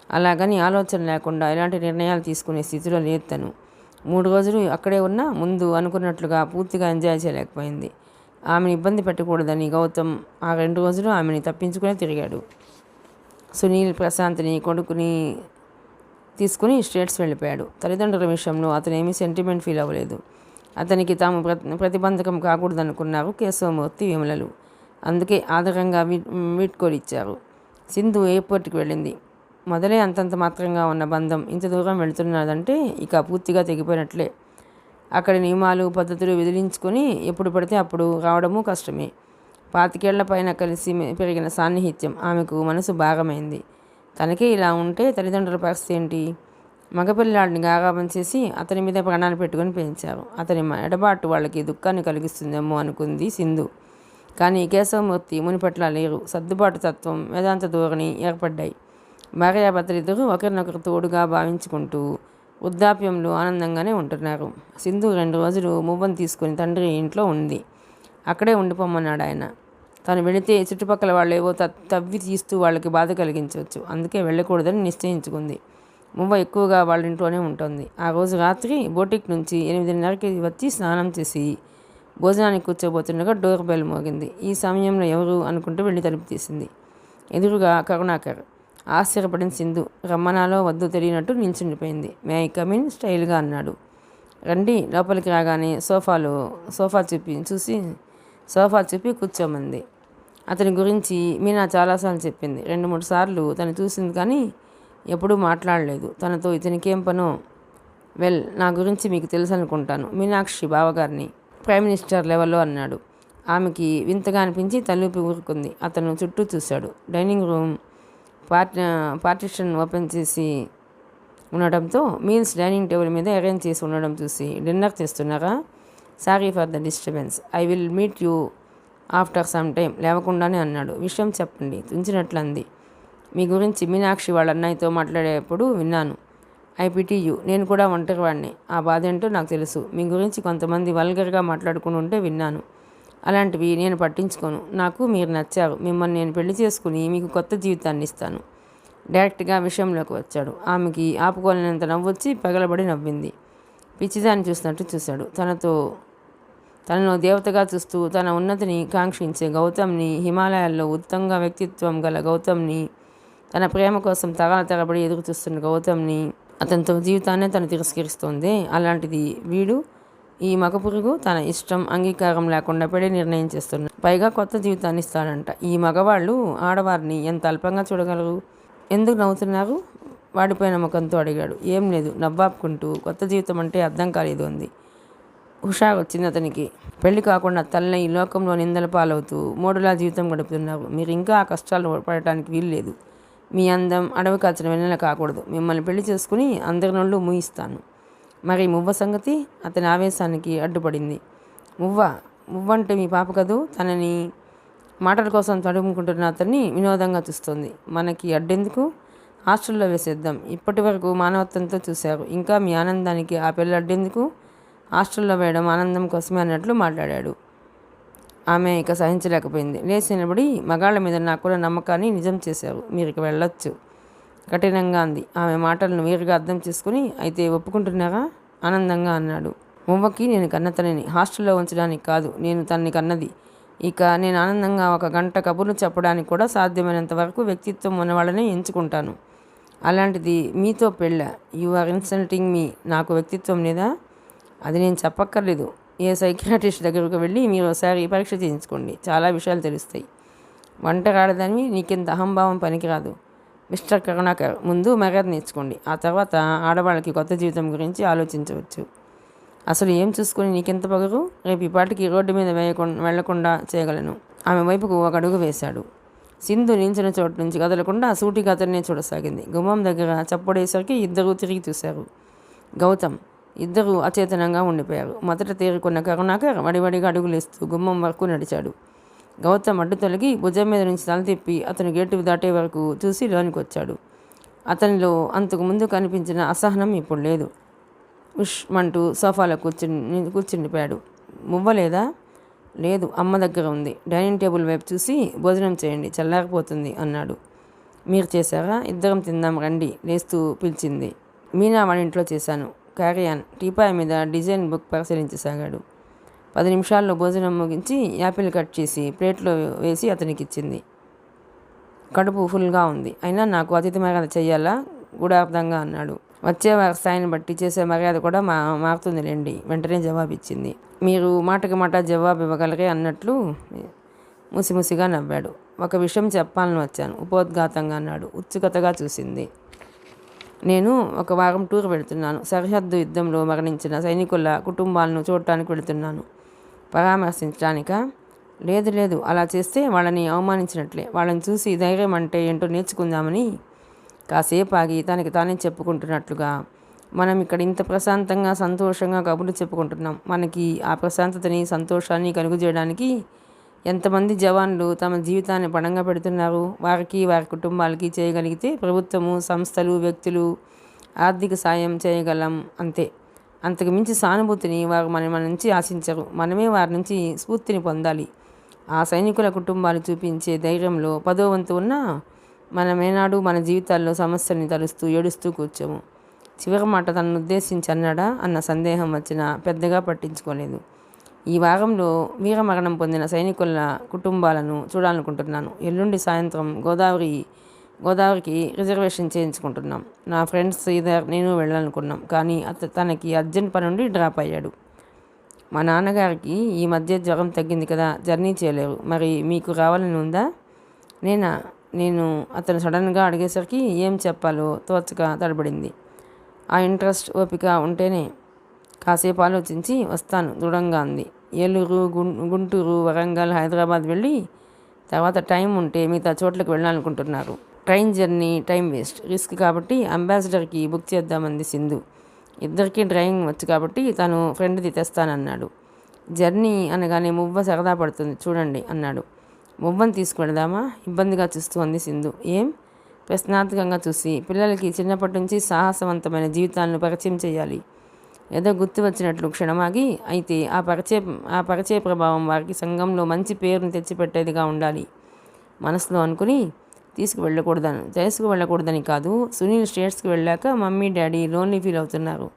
అలాగని ఆలోచన లేకుండా ఎలాంటి నిర్ణయాలు తీసుకునే స్థితిలో లేదు తను. 3 రోజులు అక్కడే ఉన్నా ముందు అనుకున్నట్లుగా పూర్తిగా ఎంజాయ్ చేయలేకపోయింది. ఆమెను ఇబ్బంది పెట్టకూడదని గౌతమ్ ఆ 2 రోజులు ఆమెని తప్పించుకునే తిరిగాడు. సునీల్ ప్రశాంత్ని కొడుకుని తీసుకుని స్టేట్స్ వెళ్ళిపోయాడు. తల్లిదండ్రుల విషయంలో అతనేమీ సెంటిమెంట్ ఫీల్ అవ్వలేదు. అతనికి తాము ప్రతిబంధకం కాకూడదనుకున్నారు కేశవమూర్తి, విమలలు. అందుకే ఆధారంగా వీడ్కోలిచ్చారు. సింధు ఎయిర్పోర్ట్కి వెళ్ళింది. మొదలే అంతంత మాత్రంగా ఉన్న బంధం ఇంత దూరం వెళుతున్నదంటే ఇక పూర్తిగా తెగిపోయినట్లే. అక్కడి నియమాలు పద్ధతులు విదిలించుకొని ఎప్పుడు పడితే అప్పుడు రావడము కష్టమే. 25 ఏళ్ల పైన కలిసి పెరిగిన సాన్నిహిత్యం ఆమెకు మనసు భాగమైంది. తనకే ఇలా ఉంటే తల్లిదండ్రుల పరిస్థితి ఏంటి? మగపిల్లాడిని గారాబం చేసి అతని మీద ప్రాణాలు పెట్టుకొని పెంచారు. అతని ఎడబాటు వాళ్ళకి దుఃఖాన్ని కలిగిస్తుందేమో అనుకుంది సింధు. కానీ కేశవమూర్తి మునిపట్ల లేరు. సర్దుబాటు తత్వం, వేదాంత ధోరణి ఏర్పడ్డాయి. భార్యాభర్తలిద్దరూ ఒకరినొకరు తోడుగా భావించుకుంటూ వృద్ధాప్యంలో ఆనందంగానే ఉంటున్నారు. సింధు 2 రోజులు మువ్వను తీసుకుని తండ్రి ఇంట్లో ఉంది. అక్కడే ఉండిపోమన్నాడు ఆయన. తను వెళితే చుట్టుపక్కల వాళ్ళేవో తవ్వి తీస్తూ వాళ్ళకి బాధ కలిగించవచ్చు. అందుకే వెళ్ళకూడదని నిశ్చయించుకుంది. మువ్వ ఎక్కువగా వాళ్ళ ఇంట్లోనే ఉంటుంది. ఆ రోజు రాత్రి బోటిక్ నుంచి 8:30కి వచ్చి స్నానం చేసి భోజనానికి కూర్చోబోతుండగా డోర్ బెల్ మోగింది. ఈ సమయంలో ఎవరు అనుకుంటూ వెళ్ళి తలుపు తీసింది. ఎదురుగా కరుణాకర్. ఆశ్చర్యపడిన సింధు రమ్మనాలో వద్దు తెలియనట్టు నిల్చుండిపోయింది. మే ఐ కమిన్ స్టైల్గా అన్నాడు. రండి. లోపలికి రాగానే సోఫా చూపి కూర్చోమంది. అతని గురించి మీనా చాలాసార్లు చెప్పింది. 2-3 సార్లు తను చూసింది కానీ ఎప్పుడూ మాట్లాడలేదు. తనతో ఇతనికేం పనో. వెల్, నా గురించి మీకు తెలుసు అనుకుంటాను. మీనాక్షి బావగారిని ప్రైమ్ మినిస్టర్ లెవెల్లో అన్నాడు. ఆమెకి వింతగా అనిపించి తలూపి ఊరుకుంది. అతను చుట్టూ చూశాడు. డైనింగ్ రూమ్ పార్టిషన్ ఓపెన్ చేసి ఉండడంతో మీల్స్ డైనింగ్ టేబుల్ మీద అరేంజ్ చేసి ఉండడం చూసి, డిన్నర్ చేస్తున్నారా? Sorry for the disturbance. I will meet you after some time లేవకుండానే అన్నాడు. విషయం చెప్పండి తుంచినట్లు అంది. మీ గురించి మీనాక్షి వాళ్ళ అన్నయ్యతో మాట్లాడేటప్పుడు విన్నాను. I pity you. నేను కూడా ఒంటరివాడిని. ఆ బాధ ఏంటో నాకు తెలుసు. మీ గురించి కొంతమంది వల్గర్గా మాట్లాడుకుని ఉంటే విన్నాను. అలాంటివి నేను పట్టించుకోను. నాకు మీరు నచ్చారు. మిమ్మల్ని నేను పెళ్లి చేసుకుని మీకు కొత్త జీవితాన్ని ఇస్తాను. డైరెక్ట్గా విషయంలోకి వచ్చాడు. ఆమెకి ఆపుకోలేనంత నవ్వొచ్చి పగలబడి నవ్వింది. పిచ్చిదాన్ని చూసినట్టు చూశాడు. తనను దేవతగా చూస్తూ తన ఉన్నతిని కాంక్షించే గౌతమ్ని, హిమాలయాల్లో ఉత్తంగా వ్యక్తిత్వం గల గౌతమ్ని, తన ప్రేమ కోసం తరబడి ఎదురు చూస్తున్న గౌతమ్ని, అతనితో జీవితాన్నే తను తిరస్కరిస్తోంది. అలాంటిది వీడు, ఈ మగపురుగు తన ఇష్టం అంగీకారం లేకుండా పెళ్లి నిర్ణయం చేస్తున్నాడు. పైగా కొత్త జీవితాన్ని ఇస్తాడంట. ఈ మగవాళ్ళు ఆడవారిని ఎంత అల్పంగా చూడగలరు? ఎందుకు నవ్వుతున్నారు? వాడిపోయిన ముఖంతో అడిగాడు. ఏం లేదు, నవ్వాపుకుంటూ. కొత్త జీవితం అంటే అర్థం కాలేదు అంది. హుషారు వచ్చింది అతనికి. పెళ్లి కాకుండా తల్లి ఈ లోకంలో నిందల పాలవుతూ మూడులా జీవితం గడుపుతున్నారు. మీరు ఇంకా ఆ కష్టాలు పడటానికి వీలు లేదు. మీ అందం అడవి కాచిన వెన్నెల కాకూడదు. మిమ్మల్ని పెళ్లి చేసుకుని అందరి నోళ్ళు మూయిస్తాను. మరి మువ్వ సంగతి? అతని ఆవేశానికి అడ్డుపడింది. మువ్వంటే మీ పాప కదూ. తనని మాటల కోసం తడుముకుంటున్న అతన్ని వినోదంగా చూస్తుంది. మనకి అడ్డెందుకు? హాస్టల్లో వేసేద్దాం. ఇప్పటి వరకు మానవత్వంతో చూశారు. ఇంకా మీ ఆనందానికి ఆ పిల్ల అడ్డెందుకు? హాస్టల్లో వేయడం ఆనందం కోసమే అన్నట్లు మాట్లాడాడు. ఆమె ఇక సహించలేకపోయింది. లేచి నిలబడి, మగాళ్ళ మీద నాకున్న నమ్మకాన్ని నిజం చేశారు. మీరు ఇక వెళ్ళొచ్చు కఠినంగా అంది. ఆమె మాటలను వేరుగా అర్థం చేసుకుని, అయితే ఒప్పుకుంటున్నారా? ఆనందంగా అన్నాడు. మువ్వకి నేను కన్నతనని, హాస్టల్లో ఉంచడానికి కాదు నేను తనని కన్నది. ఇక నేను ఆనందంగా 1 గంట కబుర్లు చెప్పడానికి కూడా సాధ్యమైనంత వరకు వ్యక్తిత్వం ఉన్నవాళ్ళనే ఎంచుకుంటాను. అలాంటిది మీతో పెళ్ళ? You are insulting me. నాకు వ్యక్తిత్వం లేదా? అది నేను చెప్పక్కర్లేదు. ఏ సైకియాట్రిస్ట్ దగ్గరకు వెళ్ళి మీరు ఒకసారి పరీక్ష చేయించుకోండి. చాలా విషయాలు తెలుస్తాయి. వంటరాడదని నీకెంత అహంభావం పనికిరాదు. మిస్టర్ కరుణాకర్, ముందు మర్యాద నేర్చుకోండి. ఆ తర్వాత ఆడవాళ్ళకి కొత్త జీవితం గురించి ఆలోచించవచ్చు. అసలు ఏం చూసుకొని నీకెంత పొగరు? రేపు ఈ పాటికి రోడ్డు మీద వెళ్లకుండా చేయగలను. ఆమె వైపుకు 1 అడుగు వేశాడు. సింధు నిల్చిన చోటు నుంచి కదలకుండా సూటిగా అతన్నే చూడసాగింది. గుమ్మం దగ్గర చప్పుడేసరికి ఇద్దరూ తిరిగి చూశారు. గౌతమ్. ఇద్దరూ అచేతనంగా ఉండిపోయారు. మొదట తేరుకున్న కరుణాకర్ వడివడిగా అడుగులేస్తూ గుమ్మం వరకు నడిచాడు. గౌతమ్ అడ్డు తొలగి భుజం మీద నుంచి తల తిప్పి అతను గేటు దాటే వరకు చూసి లోనికి వచ్చాడు. అతనిలో అంతకు ముందు కనిపించిన అసహనం ఇప్పుడు లేదు. ఉష్ మంటూ సోఫాలో కూర్చుండిపోయాడు. మువ్వ లేదా? లేదు, అమ్మ దగ్గర ఉంది. డైనింగ్ టేబుల్ వైపు చూసి భోజనం చేయండి, చల్లారిపోతుంది అన్నాడు. మీరు చేశారా? ఇద్దరం తిందాం రండి లేస్తూ పిలిచింది. మీనా వాడి ఇంట్లో చేశాను. క్యారియాన్. టీపాయ్ మీద డిజైన్ బుక్ పరిశీలించసాగాడు. 10 నిమిషాల్లో భోజనం ముగించి యాపిల్ కట్ చేసి ప్లేట్లో వేసి అతనికి ఇచ్చింది. కడుపు ఫుల్గా ఉంది. అయినా నాకు అతిథి మర్యాద చెయ్యాలా? గూఢార్థంగా అన్నాడు. వచ్చేవారి స్థాయిని బట్టి చేసే మర్యాద కూడా మారుతుందిలేండి. వెంటనే జవాబిచ్చింది. మీరు మాటకి మాట జవాబు ఇవ్వగలరే అన్నట్లు ముసిముసిగా నవ్వాడు. 1 విషయం చెప్పాలని వచ్చాను ఉపోద్ఘాతంగా అన్నాడు. ఉత్సుకతగా చూసింది. నేను 1 వారం టూర్ వెళుతున్నాను. సరిహద్దు యుద్ధంలో మరణించిన సైనికుల కుటుంబాలను చూడటానికి వెళుతున్నాను. పరామర్శించడానికా? లేదు, అలా చేస్తే వాళ్ళని అవమానించినట్లే. వాళ్ళని చూసి ధైర్యం అంటే ఏంటో నేర్చుకుందామని. కాసేపు ఆగి తనకి తానే చెప్పుకుంటున్నట్లుగా, మనం ఇక్కడ ఇంత ప్రశాంతంగా సంతోషంగా కబుర్లు చెప్పుకుంటున్నాం. మనకి ఆ ప్రశాంతతని సంతోషాన్ని కలుగజేయడానికి ఎంతమంది జవాన్లు తమ జీవితాన్ని పణంగా పెడుతున్నారు. వారికి వారి కుటుంబాలకి చేయగలిగితే ప్రభుత్వము, సంస్థలు, వ్యక్తులు ఆర్థిక సాయం చేయగలం. అంతే. అంతకు మించి సానుభూతిని వారు మన నుంచి ఆశించరు. మనమే వారి నుంచి స్ఫూర్తిని పొందాలి. ఆ సైనికుల కుటుంబాలు చూపించే ధైర్యంలో 10వ వంతు ఉన్నా మనమేనాడు మన జీవితాల్లో సమస్యల్ని తలుస్తూ ఏడుస్తూ కూర్చోము. చివరి మాట తనను ఉద్దేశించి అన్నాడా అన్న సందేహం వచ్చినా పెద్దగా పట్టించుకోలేదు. ఈ వారంలో వీరమరణం పొందిన సైనికుల కుటుంబాలను చూడాలనుకుంటున్నాను. ఎల్లుండి సాయంత్రం గోదావరికి రిజర్వేషన్ చేయించుకుంటున్నాం. నా ఫ్రెండ్స్ శ్రీధర్ నేను వెళ్ళాలనుకున్నాం, కానీ తనకి అర్జెంట్ పని నుండి డ్రాప్ అయ్యాడు. మా నాన్నగారికి ఈ మధ్య జ్వరం తగ్గింది కదా, జర్నీ చేయలేరు. మరి మీకు రావాలని ఉందా? నేను అతను సడన్గా అడిగేసరికి ఏం చెప్పాలో తోచక తడబడింది. ఆ ఇంట్రెస్ట్ ఓపిక ఉంటేనే. కాసేపు ఆలోచించి వస్తాను దృఢంగా అంది. ఏలూరు, గుంటూరు, వరంగల్, హైదరాబాద్ వెళ్ళి తర్వాత టైం ఉంటే మిగతా చోట్లకు వెళ్ళాలనుకుంటున్నారు. Train journey time waste, risk కాబట్టి అంబాసిడర్కి బుక్ చేద్దామంది సింధు. ఇద్దరికీ డ్రైవింగ్ వచ్చు కాబట్టి తను ఫ్రెండ్ది తెస్తానన్నాడు. జర్నీ అనగానే మువ్వ సరదా పడుతుంది చూడండి అన్నాడు. మువ్వను తీసుకువెళదామా? ఇబ్బందిగా చూస్తూ అంది సింధు. ఏం? ప్రశ్నార్థకంగా చూసి, పిల్లలకి చిన్నప్పటి నుంచి సాహసవంతమైన జీవితాలను పరిచయం చేయాలి. ఏదో గుర్తు వచ్చినట్లు క్షణమాగి, అయితే ఆ పరిచయ ప్రభావం వారికి సంఘంలో మంచి పేరును తెచ్చిపెట్టేదిగా ఉండాలి మనసులో అనుకుని తీసుకువెళ్ళకూడదని కాదు. సునీల్ స్టేట్స్కి వెళ్ళాక మమ్మీ డాడీ లోన్లీ ఫీల్ అవుతున్నారు.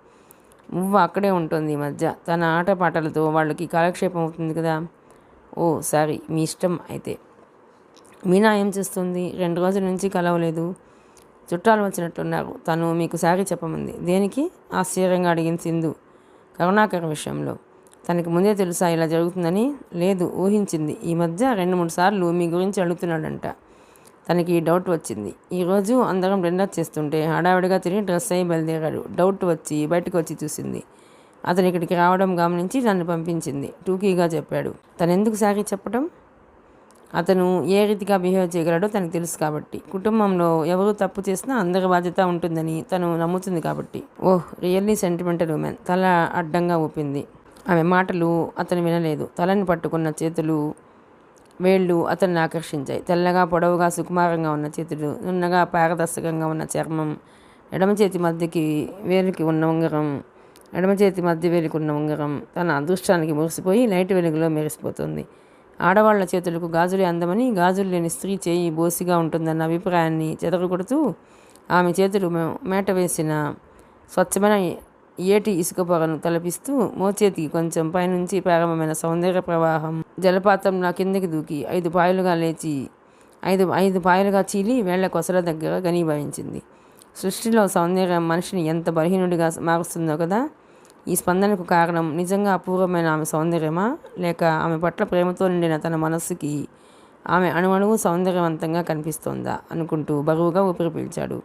మువ్వ అక్కడే ఉంటుంది ఈ మధ్య. తన ఆటపాటలతో వాళ్ళకి కాలక్షేపం అవుతుంది కదా. ఓ సారీ, మీ ఇష్టం అయితే. మీనా ఏం చేస్తుంది? 2 రోజుల నుంచి కలవలేదు. చుట్టాలు వచ్చినట్లున్నారు. తను మీకు సారీ చెప్పమంది. దేనికి? ఆశ్చర్యంగా అడిగింది సింధు. కరుణాకర్ విషయంలో. తనకి ముందే తెలుసా ఇలా జరుగుతుందని? లేదు, ఊహించింది. ఈ మధ్య 2-3 సార్లు మీ గురించి అడుగుతున్నాడంట. తనకి డౌట్ వచ్చింది. ఈరోజు అందరం డిన్నర్ చేస్తుంటే హడావిడిగా తిరిగి డ్రెస్ అయ్యి బయలుదేరాడు. డౌట్ వచ్చి బయటకు వచ్చి చూసింది. అతను ఇక్కడికి రావడం గమనించి నన్ను పంపించింది. టూకీగా చెప్పాడు. తను ఎందుకు సారీ చెప్పడం? అతను ఏ రీతిగా బిహేవ్ చేయగలడో తనకు తెలుసు కాబట్టి. కుటుంబంలో ఎవరు తప్పు చేసినా అందరి బాధ్యత ఉంటుందని తను నమ్ముతుంది కాబట్టి. ఓహ్, రియల్లీ సెంటిమెంటల్ ఉమెన్. తల అడ్డంగా ఊపింది. ఆమె మాటలు అతను వినలేదు. తలని పట్టుకున్న చేతులు, వేళ్ళు అతన్ని ఆకర్షించాయి. తెల్లగా పొడవుగా సుకుమారంగా ఉన్న చేతులు, నున్నగా పారదర్శకంగా ఉన్న చర్మం, ఎడమ చేతి మధ్య వేలికి ఉన్న ఉంగరం తన అదృష్టానికి మురిసిపోయి లైట్ వెలుగులో మెరిసిపోతుంది. ఆడవాళ్ల చేతులకు గాజులే అందమని, గాజులు లేని స్త్రీ చేయి బోసిగా ఉంటుందన్న అభిప్రాయాన్ని చెదరగొడుతూ ఆమె చేతులు మేట వేసిన స్వచ్ఛమైన ఏటి ఇసుక పొగను తలపిస్తూ మోచేతికి కొంచెం పైనుంచి ప్రారంభమైన సౌందర్య ప్రవాహం జలపాతంలా కిందకి దూకి 5 పాయలుగా చీలి వేళ్ల కొసల దగ్గర ఘనీభవించింది. సృష్టిలో సౌందర్యం మనిషిని ఎంత బలహీనుడిగా మారుస్తుందో కదా. ఈ స్పందనకు కారణం నిజంగా అపూర్వమైన ఆమె సౌందర్యమా, లేక ఆమె పట్ల ప్రేమతో నిండిన తన మనస్సుకి ఆమె అణువణువు సౌందర్యవంతంగా కనిపిస్తోందా అనుకుంటూ బరువుగా ఊపిరి పీల్చాడు.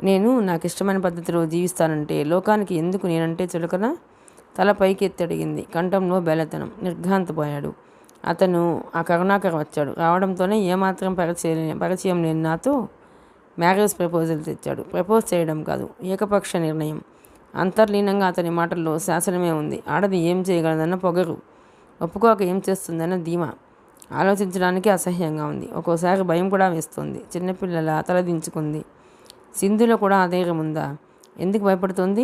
నేను నాకు ఇష్టమైన పద్ధతిలో జీవిస్తానంటే లోకానికి ఎందుకు నేనంటే చులకన? తల పైకి ఎత్తి అడిగింది. కంఠంలో బేలతనం. నిర్ఘాంతపోయాడు. అతను ఆ కరుణాకర్ వచ్చాడు. రావడంతోనే ఏమాత్రం పరిచయం లేని నాతో మ్యారేజ్ ప్రపోజల్ తెచ్చాడు. ప్రపోజ్ చేయడం కాదు, ఏకపక్ష నిర్ణయం. అంతర్లీనంగా అతని మాటల్లో శాసనమే ఉంది. ఆడది ఏం చేయగలదన్న పొగరు, ఒప్పుకోక ఏం చేస్తుందన్న ధీమా. ఆలోచించడానికి అసహ్యంగా ఉంది. ఒక్కోసారి భయం కూడా వేస్తుంది. చిన్నపిల్లల తలదించుకుంది. సింధులో కూడా అధైర్యం ఉందా? ఎందుకు భయపడుతుంది?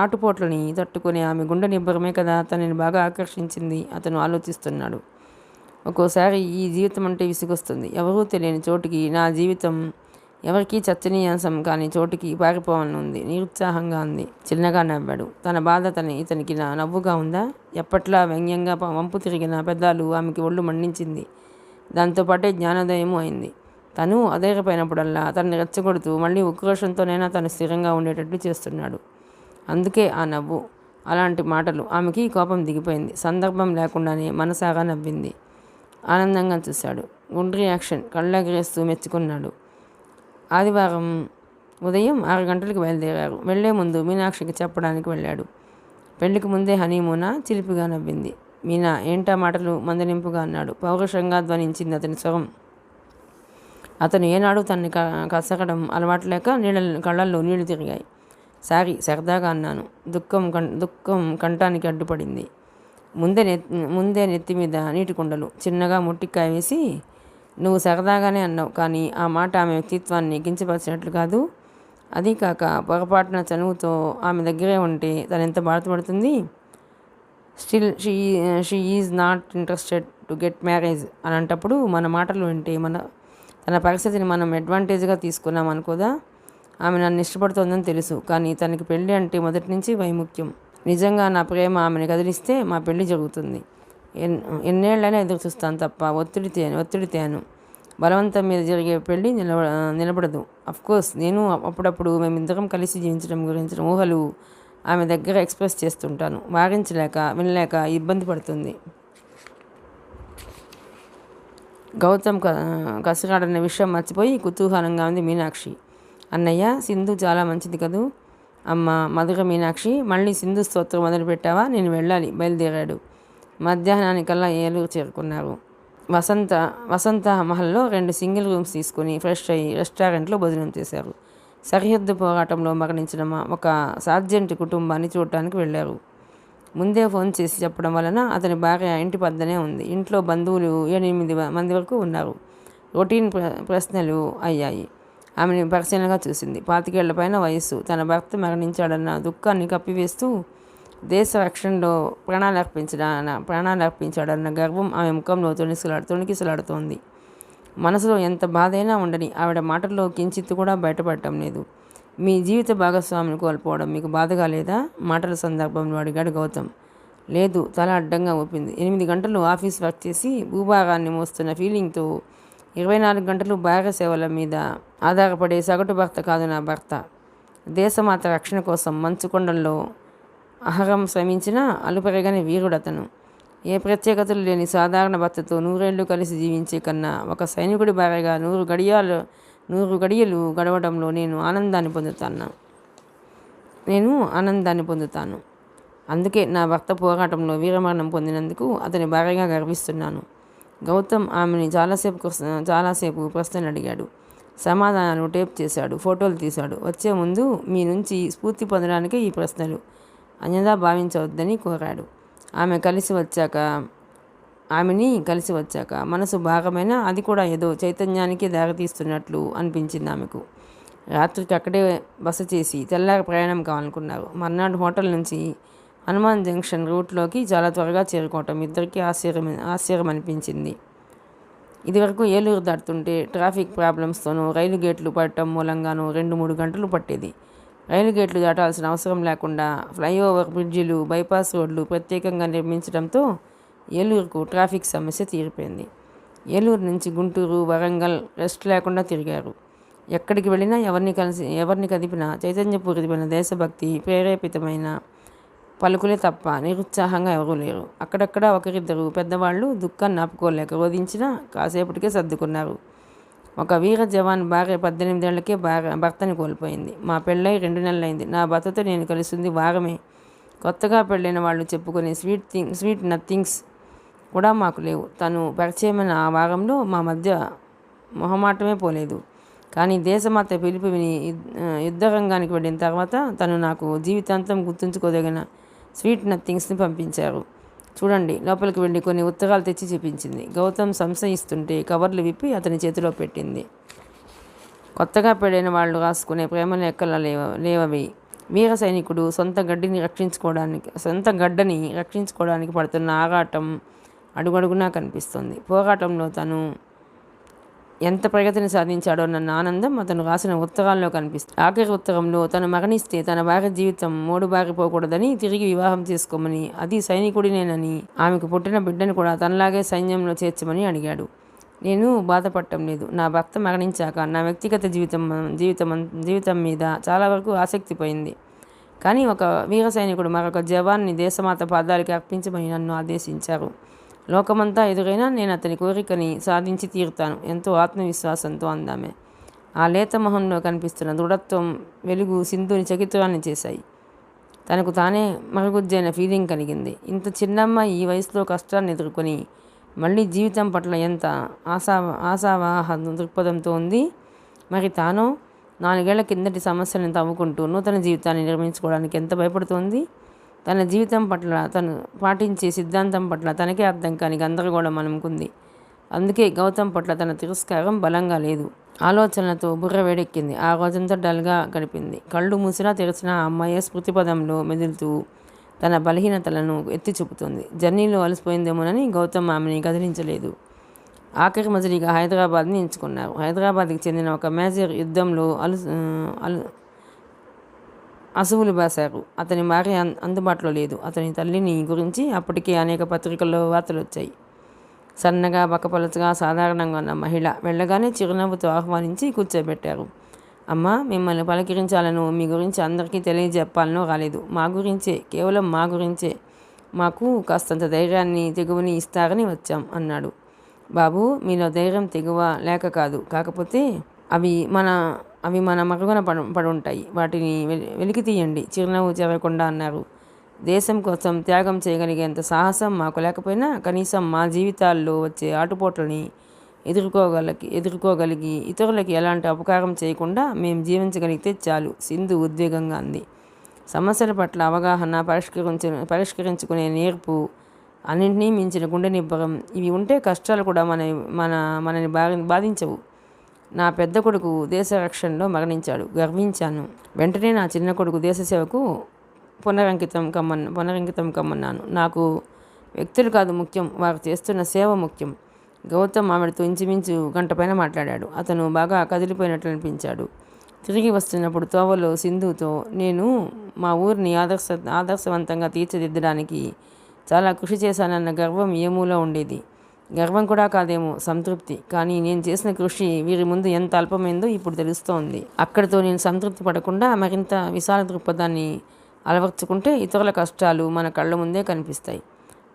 ఆటుపోట్లని తట్టుకునే ఆమె గుండె నిబ్బరమే కదా తనని బాగా ఆకర్షించింది. అతను ఆలోచిస్తున్నాడు. ఒక్కోసారి ఈ జీవితం అంటే విసుగొస్తుంది. ఎవరూ తెలియని చోటుకి, నా జీవితం ఎవరికీ చర్చనీయాంశం కానీ చోటుకి పారిపోవాలని ఉంది. నిరుత్సాహంగా ఉంది. చిన్నగా నవ్వాడు. తన బాధ ఇతనికి నవ్వుగా ఉందా? ఎప్పట్లా వ్యంగ్యంగా వంపు తిరిగిన పెదాలు ఆమెకి ఒళ్ళు మండించింది. దాంతోపాటే జ్ఞానోదయము అయింది. తను అధైర్యపోయినప్పుడల్లా తనని రెచ్చగొడుతూ మళ్ళీ ఉక్రోషంతోనైనా తను స్థిరంగా ఉండేటట్టు చేస్తున్నాడు. అందుకే ఆ నవ్వు, అలాంటి మాటలు. ఆమెకి కోపం దిగిపోయింది. సందర్భం లేకుండానే మనసాగా నవ్వింది. ఆనందంగా చూశాడు. గుండ్రి యాక్షన్ కళ్ళెగరేస్తూ మెచ్చుకున్నాడు. ఆదివారం ఉదయం 6 గంటలకు బయలుదేరారు. వెళ్లే ముందు మీనాక్షికి చెప్పడానికి వెళ్ళాడు. పెళ్లికి ముందే హనీమూనా? చిలిపిగా నవ్వింది. మీనా ఏంటా మాటలు మందలింపుగా అన్నాడు. పౌరుషంగా ధ్వనించింది అతని స్వరం. అతను ఏనాడు తనని కసగడం అలవాటు లేక కళ్ళల్లో నీళ్లు తిరిగాయి. సారీ, సరదాగా అన్నాను. దుఃఖం కంఠానికి అడ్డుపడింది. ముందే నెత్తి మీద నీటి కుండలు చిన్నగా ముట్టికాయ వేసి, నువ్వు సరదాగానే అన్నావు, కానీ ఆ మాట ఆమె వ్యక్తిత్వాన్ని కించపరిచినట్లు కాదు. అదీ కాక పొరపాటున చనువుతో ఆమె దగ్గరే ఉంటే తను ఎంత బాధపడుతుంది. Still she is not interested to get marriage అని అంటప్పుడు మన మాటలు వింటే తన పరిస్థితిని మనం అడ్వాంటేజ్గా తీసుకున్నాం అనుకోదా. ఆమె నన్ను ఇష్టపడుతోందని తెలుసు, కానీ తనకి పెళ్ళి అంటే మొదటి నుంచి వైముఖ్యం. నిజంగా నా ప్రేమ ఆమెను కదిలిస్తే మా పెళ్లి జరుగుతుంది. ఎన్నేళ్ళైనా ఎదురు చూస్తాను తప్ప ఒత్తిడి తేను. బలవంతం మీద జరిగే పెళ్ళి నిలబడదు. అఫ్కోర్స్ నేను అప్పుడప్పుడు మేమిద్దరం కలిసి జీవించడం గురించిన ఊహలు ఆమె దగ్గర ఎక్స్ప్రెస్ చేస్తుంటాను. వారించలేక వినలేక ఇబ్బంది పడుతుంది. గౌతమ్ కసిరాడన్న విషయం మర్చిపోయి కుతూహలంగా ఉంది మీనాక్షి. అన్నయ్య, సింధు చాలా మంచిది కదూ. అమ్మ మధుర మీనాక్షి, మళ్ళీ సింధు స్తోత్రం మొదలుపెట్టావా? నేను వెళ్ళాలి. బయలుదేరాడు. మధ్యాహ్నానికల్లా ఏలూరు చేరుకున్నారు. వసంత మహల్లో 2 సింగిల్ రూమ్స్ తీసుకుని ఫ్రెష్ అయ్యి రెస్టారెంట్లో భోజనం చేశారు. సరిహద్దు పోరాటంలో మరణించిన ఒక సార్జెంట్ కుటుంబాన్ని చూడటానికి వెళ్ళారు. ముందే ఫోన్ చేసి చెప్పడం వలన అతని భార్య ఇంటి పద్దనే ఉంది. ఇంట్లో బంధువులు 7-8 మంది వరకు ఉన్నారు. రొటీన్ ప్రశ్నలు అయ్యాయి. ఆమెను పరిశీలనగా చూసింది. 25 ఏళ్ల పైన వయస్సు. తన భర్త మరణించాడన్న దుఃఖాన్ని కప్పివేస్తూ దేశ రక్షణలో ప్రాణాలర్పించాడన్న గర్వం ఆమె ముఖంలో తొణికిసలాడుతోంది. మనసులో ఎంత బాధైనా ఉండని ఆవిడ మాటల్లో కించిత్తు కూడా బయటపడటం లేదు. మీ జీవిత భాగస్వామిని కోల్పోవడం మీకు బాధగా లేదా? మాటల సందర్భంలో అడిగాడు గౌతమ్. లేదు, తల అడ్డంగా ఊపింది. 8 గంటలు ఆఫీస్ వర్క్ చేసి భూభాగాన్ని మోస్తున్న ఫీలింగ్తో 24 గంటలు భార్య సేవల మీద ఆధారపడే సగటు భర్త కాదు నా భర్త. దేశమాత రక్షణ కోసం మంచుకొండల్లో అహరం శ్రమించిన అలుపెరగని వీరుడతను. ఏ ప్రత్యేకతలు లేని సాధారణ భర్తతో 100 ఏళ్ళు కలిసి జీవించే కన్నా ఒక సైనికుడి భార్యగా 100 గడియలు గడవడంలో నేను ఆనందాన్ని పొందుతాను. అందుకే నా భర్త పోరాటంలో వీరమరణం పొందినందుకు అతని భార్యగా గర్విస్తున్నాను. గౌతమ్ ఆమెని చాలాసేపు ప్రశ్నలు అడిగాడు. సమాధానాలు టేప్ చేశాడు, ఫోటోలు తీశాడు. వచ్చే ముందు మీ నుంచి స్ఫూర్తి పొందడానికి ఈ ప్రశ్నలు అన్యదా భావించవద్దని కోరాడు. ఆమెని కలిసి వచ్చాక మనసు భాగమైన అది కూడా ఏదో చైతన్యానికి దారితీస్తున్నట్లు అనిపించింది ఆమెకు. రాత్రికి అక్కడే బస చేసి తెల్లారి ప్రయాణం కావాలనుకున్నారు. మర్నాడు హోటల్ నుంచి హనుమాన్ జంక్షన్ రూట్లోకి చాలా త్వరగా చేరుకోవటం ఇద్దరికీ ఆశ్చర్యం అనిపించింది. ఇదివరకు ఏలూరు దాటుతుంటే ట్రాఫిక్ ప్రాబ్లమ్స్తోనూ రైలు గేట్లు పడటం మూలంగానూ 2-3 గంటలు పట్టేది. రైలు గేట్లు దాటాల్సిన అవసరం లేకుండా ఫ్లైఓవర్ బ్రిడ్జిలు, బైపాస్ రోడ్లు ప్రత్యేకంగా నిర్మించడంతో ఏలూరుకు ట్రాఫిక్ సమస్య తీరిపోయింది. ఏలూరు నుంచి గుంటూరు, వరంగల్ రెస్ట్ లేకుండా తిరిగారు. ఎక్కడికి వెళ్ళినా ఎవరిని కదిపినా చైతన్యపూరితమైన దేశభక్తి ప్రేరేపితమైన పలుకులే తప్ప నిరుత్సాహంగా ఎవరూ లేరు. అక్కడక్కడ ఒకరిద్దరు పెద్దవాళ్ళు దుఃఖాన్ని ఆపుకోలేక రోధించినా కాసేపటికే సర్దుకున్నారు. ఒక వీర జవాన్ భార్య 18 ఏళ్లకే భర్తని కోల్పోయింది. మా పెళ్ళై 2 నెలలైంది. నా భర్తతో నేను కలిసింది వారమే. కొత్తగా పెళ్ళైన వాళ్ళు చెప్పుకునే స్వీట్ నథింగ్స్ కూడా మాకు లేవు. తను పరిచయమైన ఆ వారంలో మా మధ్య మొహమాటమే పోలేదు. కానీ దేశమాత పిలుపు విని యుద్ధరంగానికి వెళ్ళిన తర్వాత తను నాకు జీవితాంతం గుర్తుంచుకోదగిన స్వీట్ నథింగ్స్ని పంపించారు. చూడండి, లోపలికి వెళ్ళి కొన్ని ఉత్తరాలు తెచ్చి చూపించింది. గౌతమ్ సంశయిస్తుంటే కవర్లు విప్పి అతని చేతిలో పెట్టింది. కొత్తగా పెళ్ళైన వాళ్ళు రాసుకునే ప్రేమ లెక్కల లేవవి. వీర సైనికుడు సొంత గడ్డని రక్షించుకోవడానికి పడుతున్న ఆరాటం అడుగడుగునా కనిపిస్తుంది. పోరాటంలో తను ఎంత ప్రగతిని సాధించాడో నన్న ఆనందం అతను రాసిన ఉత్తరాల్లో కనిపిస్తుంది. ఆఖరి ఉత్తరంలో తను మరణిస్తే తన భార్య జీవితం మూడుబారిపోకూడదని, తిరిగి వివాహం చేసుకోమని, అది సైనికుడినేనని, ఆమెకు పుట్టిన బిడ్డను కూడా తనలాగే సైన్యంలో చేర్చమని అడిగాడు. నేను బాధపడటం లేదు. నా భర్త మరణించాక నా వ్యక్తిగత జీవితం మీద చాలా వరకు ఆసక్తి పోయింది. కానీ ఒక వీర సైనికుడు మరొక జవాన్ని దేశమాత పాదాలకి అర్పించమని నన్ను ఆదేశించారు. లోకమంతా ఎదురైనా నేను అతని కోరికని సాధించి తీరుతాను, ఎంతో ఆత్మవిశ్వాసంతో అందామె. ఆ లేత మొహంలో కనిపిస్తున్న దృఢత్వం, వెలుగు సింధుని చకితురాన్ని చేశాయి. తనకు తానే మరుగుజ్జైన ఫీలింగ్ కలిగింది. ఇంత చిన్నమ్మాయి ఈ వయసులో కష్టాన్ని ఎదుర్కొని మళ్ళీ జీవితం పట్ల ఎంత ఆశావాహ దృక్పథంతో ఉంది. మరి తానో 4 ఏళ్ల కిందటి సమస్యలను తవ్వుకుంటూ నూతన జీవితాన్ని నిర్మించుకోవడానికి ఎంత భయపడుతోంది. తన జీవితం పట్ల, తను పాటించే సిద్ధాంతం పట్ల తనకే అర్థం కాని గందరగోళం అనుకుంది. అందుకే గౌతమ్ పట్ల తన తిరస్కారం బలంగా లేదు. ఆలోచనలతో బుర్ర వేడెక్కింది. ఆ రోజంతా డల్గా గడిపింది. కళ్ళు మూసినా తెరిచినా ఆ అమ్మాయి స్మృతిపదంలో మెదులుతూ తన బలహీనతలను ఎత్తి చూపుతుంది. జర్నీలో అలసిపోయిందేమోనని గౌతమ్ ఆమెని కదిలించలేదు. ఆఖరి మజిలీగా హైదరాబాద్ని ఎంచుకున్నారు. హైదరాబాద్కి చెందిన ఒక మేజర్ యుద్ధంలో అసువులు బాశారు. అతని భార్య అందుబాటులో లేదు. అతని తల్లిని గురించి అప్పటికే అనేక పత్రికల్లో వార్తలు వచ్చాయి. సన్నగా బక్కపలచగా సాధారణంగా ఉన్న మహిళ వెళ్ళగానే చిరునవ్వుతో ఆహ్వానించి కూర్చోబెట్టారు. అమ్మ, మిమ్మల్ని పలకరించాలను, మీ గురించి అందరికీ తెలియజెప్పాలనో రాలేదు. మా గురించే, కేవలం మా గురించే. మాకు కాస్తంత ధైర్యాన్ని తెగువని ఇస్తారని వచ్చాం అన్నాడు. బాబు, మీలో ధైర్యం తెగువ లేక కాదు, కాకపోతే అవి మన మరుగున పడుంటాయి. వాటిని వెలికి తీయండి, చిరునవ్వు చెరగకుండా అన్నారు. దేశం కోసం త్యాగం చేయగలిగేంత సాహసం మాకు లేకపోయినా కనీసం మా జీవితాల్లో వచ్చే ఆటుపోట్లని ఎదుర్కోగలిగి ఇతరులకి ఎలాంటి అపకారం చేయకుండా మేము జీవించగలిగితే చాలు, సింధు ఉద్వేగంగా అంది. సమస్యల పట్ల అవగాహన, పరిష్కరించుకునే నేర్పు, అన్నింటినీ మించిన గుండె నిబ్బరం, ఇవి ఉంటే కష్టాలు కూడా మనని బాధించవు. నా పెద్ద కొడుకు దేశ రక్షణలో మరణించాడు, గర్వించాను. వెంటనే నా చిన్న కొడుకు దేశ సేవకు పునరంకితం కమ్మన్నాను. నాకు వ్యక్తులు కాదు ముఖ్యం, వారు చేస్తున్న సేవ ముఖ్యం. గౌతమ్ ఆమెడితో ఇంచుమించు గంట పైన మాట్లాడాడు. అతను బాగా కదిలిపోయినట్లు అనిపించాడు. తిరిగి వస్తున్నప్పుడు తోవలో సింధుతో, నేను మా ఊరిని ఆదర్శవంతంగా తీర్చిదిద్దడానికి చాలా కృషి చేశానన్న గర్వం ఏమూలో ఉండేది. గర్వం కూడా కాదేమో, సంతృప్తి. కానీ నేను చేసిన కృషి వీరి ముందు ఎంత అల్పమైందో ఇప్పుడు తెలుస్తోంది. అక్కడితో నేను సంతృప్తి పడకుండా మరింత విశాల దృక్పథాన్ని అలవర్చుకుంటే ఇతరుల కష్టాలు మన కళ్ళ ముందే కనిపిస్తాయి.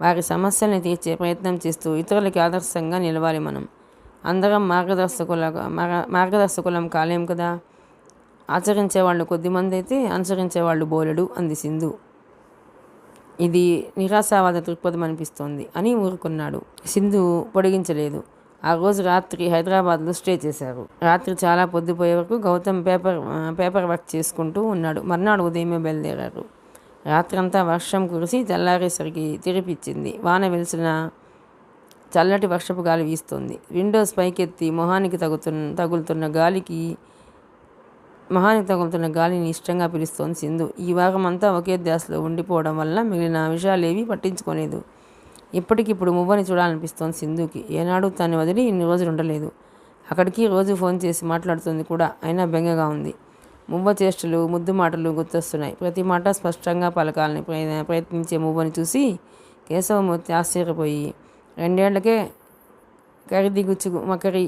వారి సమస్యల్ని తీర్చే ప్రయత్నం చేస్తూ ఇతరులకి ఆదర్శంగా నిలవాలి. మనం అందరం మార్గదర్శకులం కాలేం కదా. ఆచరించేవాళ్ళు కొద్దిమంది అయితే అనుసరించేవాళ్ళు బోలెడు అంది సింధు. ఇది నిరాశావాద దృక్పథం అనిపిస్తోంది అని ఊరుకున్నాడు. సింధు పొడిగించలేదు. ఆ రోజు రాత్రి హైదరాబాద్లో స్టే చేశారు. రాత్రి చాలా పొద్దుపోయే వరకు గౌతమ్ పేపర్ వర్క్ చేసుకుంటూ ఉన్నాడు. మర్నాడు ఉదయమే బయలుదేరారు. రాత్రంతా వర్షం కురిసి తెల్లారేసరికి తిరిపిచ్చింది. వాన వెలిసిన చల్లటి వర్షపు గాలి వీస్తోంది. విండోస్ పైకెత్తి మొహానికి తగులుతున్న గాలిని ఇష్టంగా పిలుస్తోంది సింధు. ఈ వారం అంతా ఒకే ధ్యాసలో ఉండిపోవడం వల్ల మిగిలిన విషయాలేవి పట్టించుకోలేదు. ఇప్పటికిప్పుడు మువ్వని చూడాలనిపిస్తోంది సింధుకి. ఏనాడు తను వదిలి ఇన్ని రోజులు ఉండలేదు. అక్కడికి రోజు ఫోన్ చేసి మాట్లాడుతుంది కూడా. అయినా బెంగగా ఉంది. మువ్వ చేష్టలు, ముద్దు మాటలు గుర్తొస్తున్నాయి. ప్రతి మాట స్పష్టంగా పలకాలని ప్రయత్నించే మువ్వని చూసి కేశవమూర్తి ఆశ్చర్యపోయి, 2 ఏళ్లకే కరిదిగుచ్చు మకరి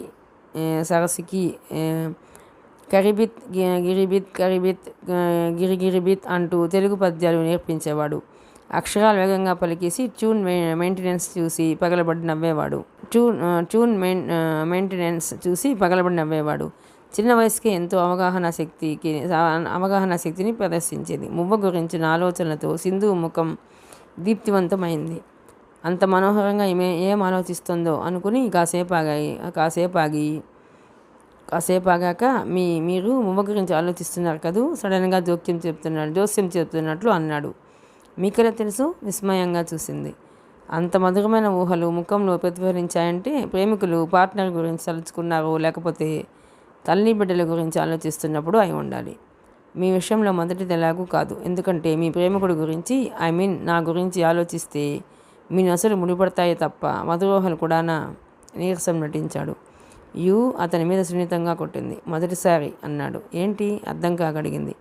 సరసికి కరిబిత్ గిరిబిత్ అంటూ తెలుగు పద్యాలు నేర్పించేవాడు. అక్షరాలు వేగంగా పలికేసి ట్యూన్ మెయింటెనెన్స్ చూసి పగలబడి నవ్వేవాడు. చిన్న వయసుకే ఎంతో అవగాహన శక్తిని ప్రదర్శించేది. మువ్వ గురించిన ఆలోచనలతో సింధు ముఖం దీప్తివంతమైంది. అంత మనోహరంగా ఏం ఆలోచిస్తుందో అనుకుని కాసేపు ఆగాక మీరు మువ్వ గురించి ఆలోచిస్తున్నారు కదూ, సడన్గా జోస్యం చెప్తున్నట్లు అన్నాడు. మీకెలా తెలుసు? విస్మయంగా చూసింది. అంత మధురమైన ఊహలు ముఖంలో ప్రతిఫలించాయంటే ప్రేమికులు పార్ట్నర్ గురించి తలుచుకున్నారో లేకపోతే తల్లి బిడ్డల గురించి ఆలోచిస్తున్నప్పుడు అయి ఉండాలి. మీ విషయంలో మొదటిది ఎలాగూ కాదు. ఎందుకంటే మీ ప్రేమికుడి గురించి నా గురించి ఆలోచిస్తే మీ నొసలు ముడిపడతాయే తప్ప మధురోహలు కూడానా? నీరసం నటించాడు. అతని మీద సున్నితంగా కొట్టింది. మొదటిసారి అన్నాడు. ఏంటి? అర్థం కాగడిగింది.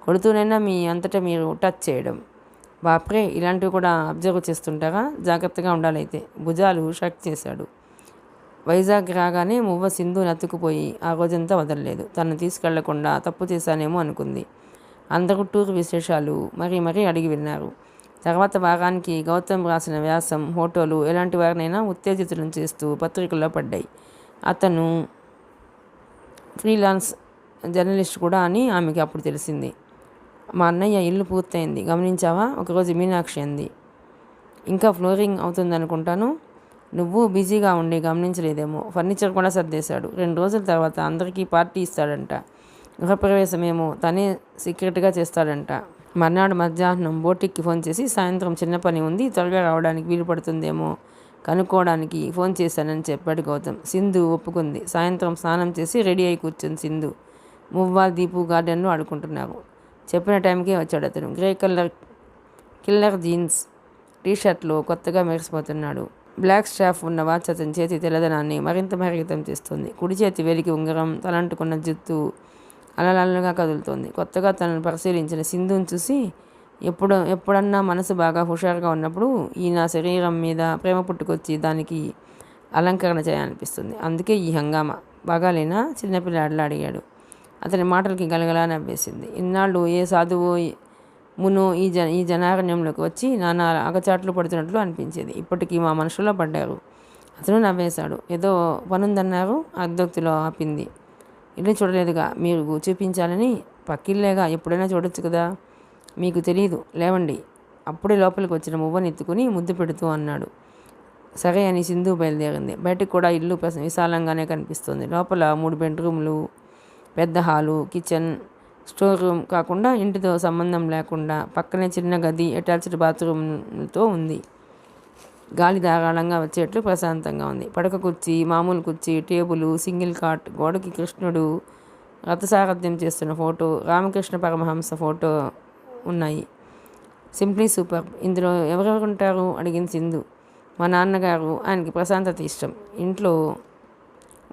కొడుతూనైనా మీ అంతటా మీరు టచ్ చేయడం. బాప్రే, ఇలాంటివి కూడా అబ్జర్వ్ చేస్తుంటారా? జాగ్రత్తగా ఉండాలైతే. భుజాలు షక్ చేశాడు. వైజాగ్ రాగానే మువ్వ సింధు నత్తుకుపోయి ఆ రోజంతా వదలలేదు. తను తీసుకెళ్లకుండా తప్పు చేశానేమో అనుకుంది. అందరూ టూర్ విశేషాలు మరీ అడిగి విన్నారు. తర్వాత వారానికి గౌతమ్ రాసిన వ్యాసం, ఫోటోలు ఎలాంటి వారినైనా ఉత్తేజితులను చేస్తూ పత్రికల్లో పడ్డాయి. అతను ఫ్రీలాన్స్ జర్నలిస్ట్ కూడా అని ఆమెకి అప్పుడు తెలిసింది. మా అన్నయ్య ఇల్లు పూర్తయింది, గమనించావా? ఒకరోజు మీనాక్షి అంది. ఇంకా ఫ్లోరింగ్ అవుతుందనుకుంటాను. నువ్వు బిజీగా ఉండి గమనించలేదేమో. ఫర్నిచర్ కూడా సర్దేశాడు. 2 రోజుల తర్వాత అందరికీ పార్టీ ఇస్తాడంట. గృహప్రవేశమేమో తనే సీక్రెట్గా చేస్తాడంట. మర్నాడు మధ్యాహ్నం బోటిక్కి ఫోన్ చేసి సాయంత్రం చిన్న పని ఉంది, త్వరగా రావడానికి వీలు పడుతుందేమో కనుక్కోవడానికి ఫోన్ చేశానని చెప్పాడు గౌతమ్. సింధు ఒప్పుకుంది. సాయంత్రం స్నానం చేసి రెడీ అయి కూర్చుంది సింధు. మువ్వ, దీపు గార్డెన్లో ఆడుకుంటున్నారు. చెప్పిన టైంకే వచ్చాడు అతను. గ్రే కలర్ కిల్లర్ జీన్స్ టీషర్ట్లో కొత్తగా మెరిసిపోతున్నాడు. బ్లాక్ స్ట్రాప్ ఉన్న వాచ్ అతని చేతి తెల్లదనాన్ని మరింత మరిగితం చేస్తుంది. కుడి చేతి వేలికి ఉంగరం, తలంటుకున్న జుత్తు అలలలుగా కదులుతోంది. కొత్తగా తనను పరిశీలించిన సింధుని చూసి ఎప్పుడన్నా మనసు బాగా హుషారుగా ఉన్నప్పుడు ఈ నా శరీరం మీద ప్రేమ పుట్టుకొచ్చి దానికి అలంకరణ చేయాలనిపిస్తుంది. అందుకే ఈ హంగామా. బాగాలేనా? చిన్నపిల్లాడిలా అడిగాడు. అతని మాటలకి గలగలా నవ్వేసింది. ఇన్నాళ్ళు ఏ సాధువో మునో ఈ జనారణ్యంలోకి వచ్చి నానా అగచాట్లు పడుతున్నట్లు అనిపించేది. ఇప్పటికీ మా మనుషుల్లో పడ్డారు. అతను నవ్వేశాడు. ఏదో పనుందన్నారు. అర్ధోక్తిలో ఆపింది. ఇల్లు చూడలేదుగా, మీరు చూపించాలని. పక్కిల్లేగా, ఎప్పుడైనా చూడొచ్చు కదా. మీకు తెలీదు, లేవండి. అప్పుడే లోపలికి వచ్చిన మువ్వని ఎత్తుకుని ముద్దు పెడుతూ అన్నాడు. సరే అని సింధు బయలుదేరింది. బయటకు కూడా ఇల్లు విశాలంగానే కనిపిస్తుంది. లోపల 3 బెడ్రూమ్లు, పెద్ద హాలు, కిచెన్, స్టోర్ రూమ్ కాకుండా ఇంటితో సంబంధం లేకుండా పక్కనే చిన్న గది, అటాచ్డ్ బాత్రూమ్తో ఉంది. గాలి ధారాళంగా వచ్చేట్లు ప్రశాంతంగా ఉంది. పడక కుర్చీ, మామూలు కుర్చీ, టేబుల్, సింగిల్ కాట్, గోడకి కృష్ణుడు రథసారథ్యం చేస్తున్న ఫోటో, రామకృష్ణ పరమహంస ఫోటో ఉన్నాయి. Simply super. ఇందులో ఎవరెవరు ఉంటారు? అడిగింది సింధు. మా నాన్నగారు, ఆయనకి ప్రశాంతత ఇష్టం.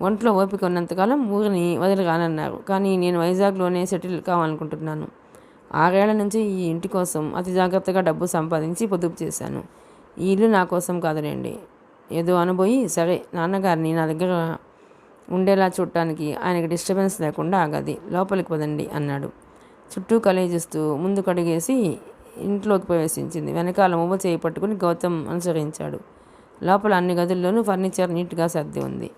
ఒంట్లో ఓపిక ఉన్నంతకాలం ఊరిని వదిలి రానన్నారు. కానీ నేను వైజాగ్లోనే సెటిల్ కావాలనుకుంటున్నాను. 6 ఏళ్ల నుంచి ఈ ఇంటి కోసం అతి జాగ్రత్తగా డబ్బు సంపాదించి పొదుపు చేశాను. ఈ ఇల్లు నా కోసం కాదులేండి. ఏదో అనుభవి. సరే, నాన్నగారిని నా దగ్గర ఉండేలా చూడటానికి ఆయనకి డిస్టర్బెన్స్ లేకుండా ఆ గది లోపలికి పదండి అన్నాడు. చుట్టూ కలేజిస్తూ ముందుకు అడిగేసి ఇంట్లోకి ప్రవేశించింది. వెనకాల మువ్వ చేయి పట్టుకుని గౌతమ్ అనుసరించాడు. లోపల అన్ని గదుల్లోనూ ఫర్నిచర్ నీట్గా సర్ది ఉంది.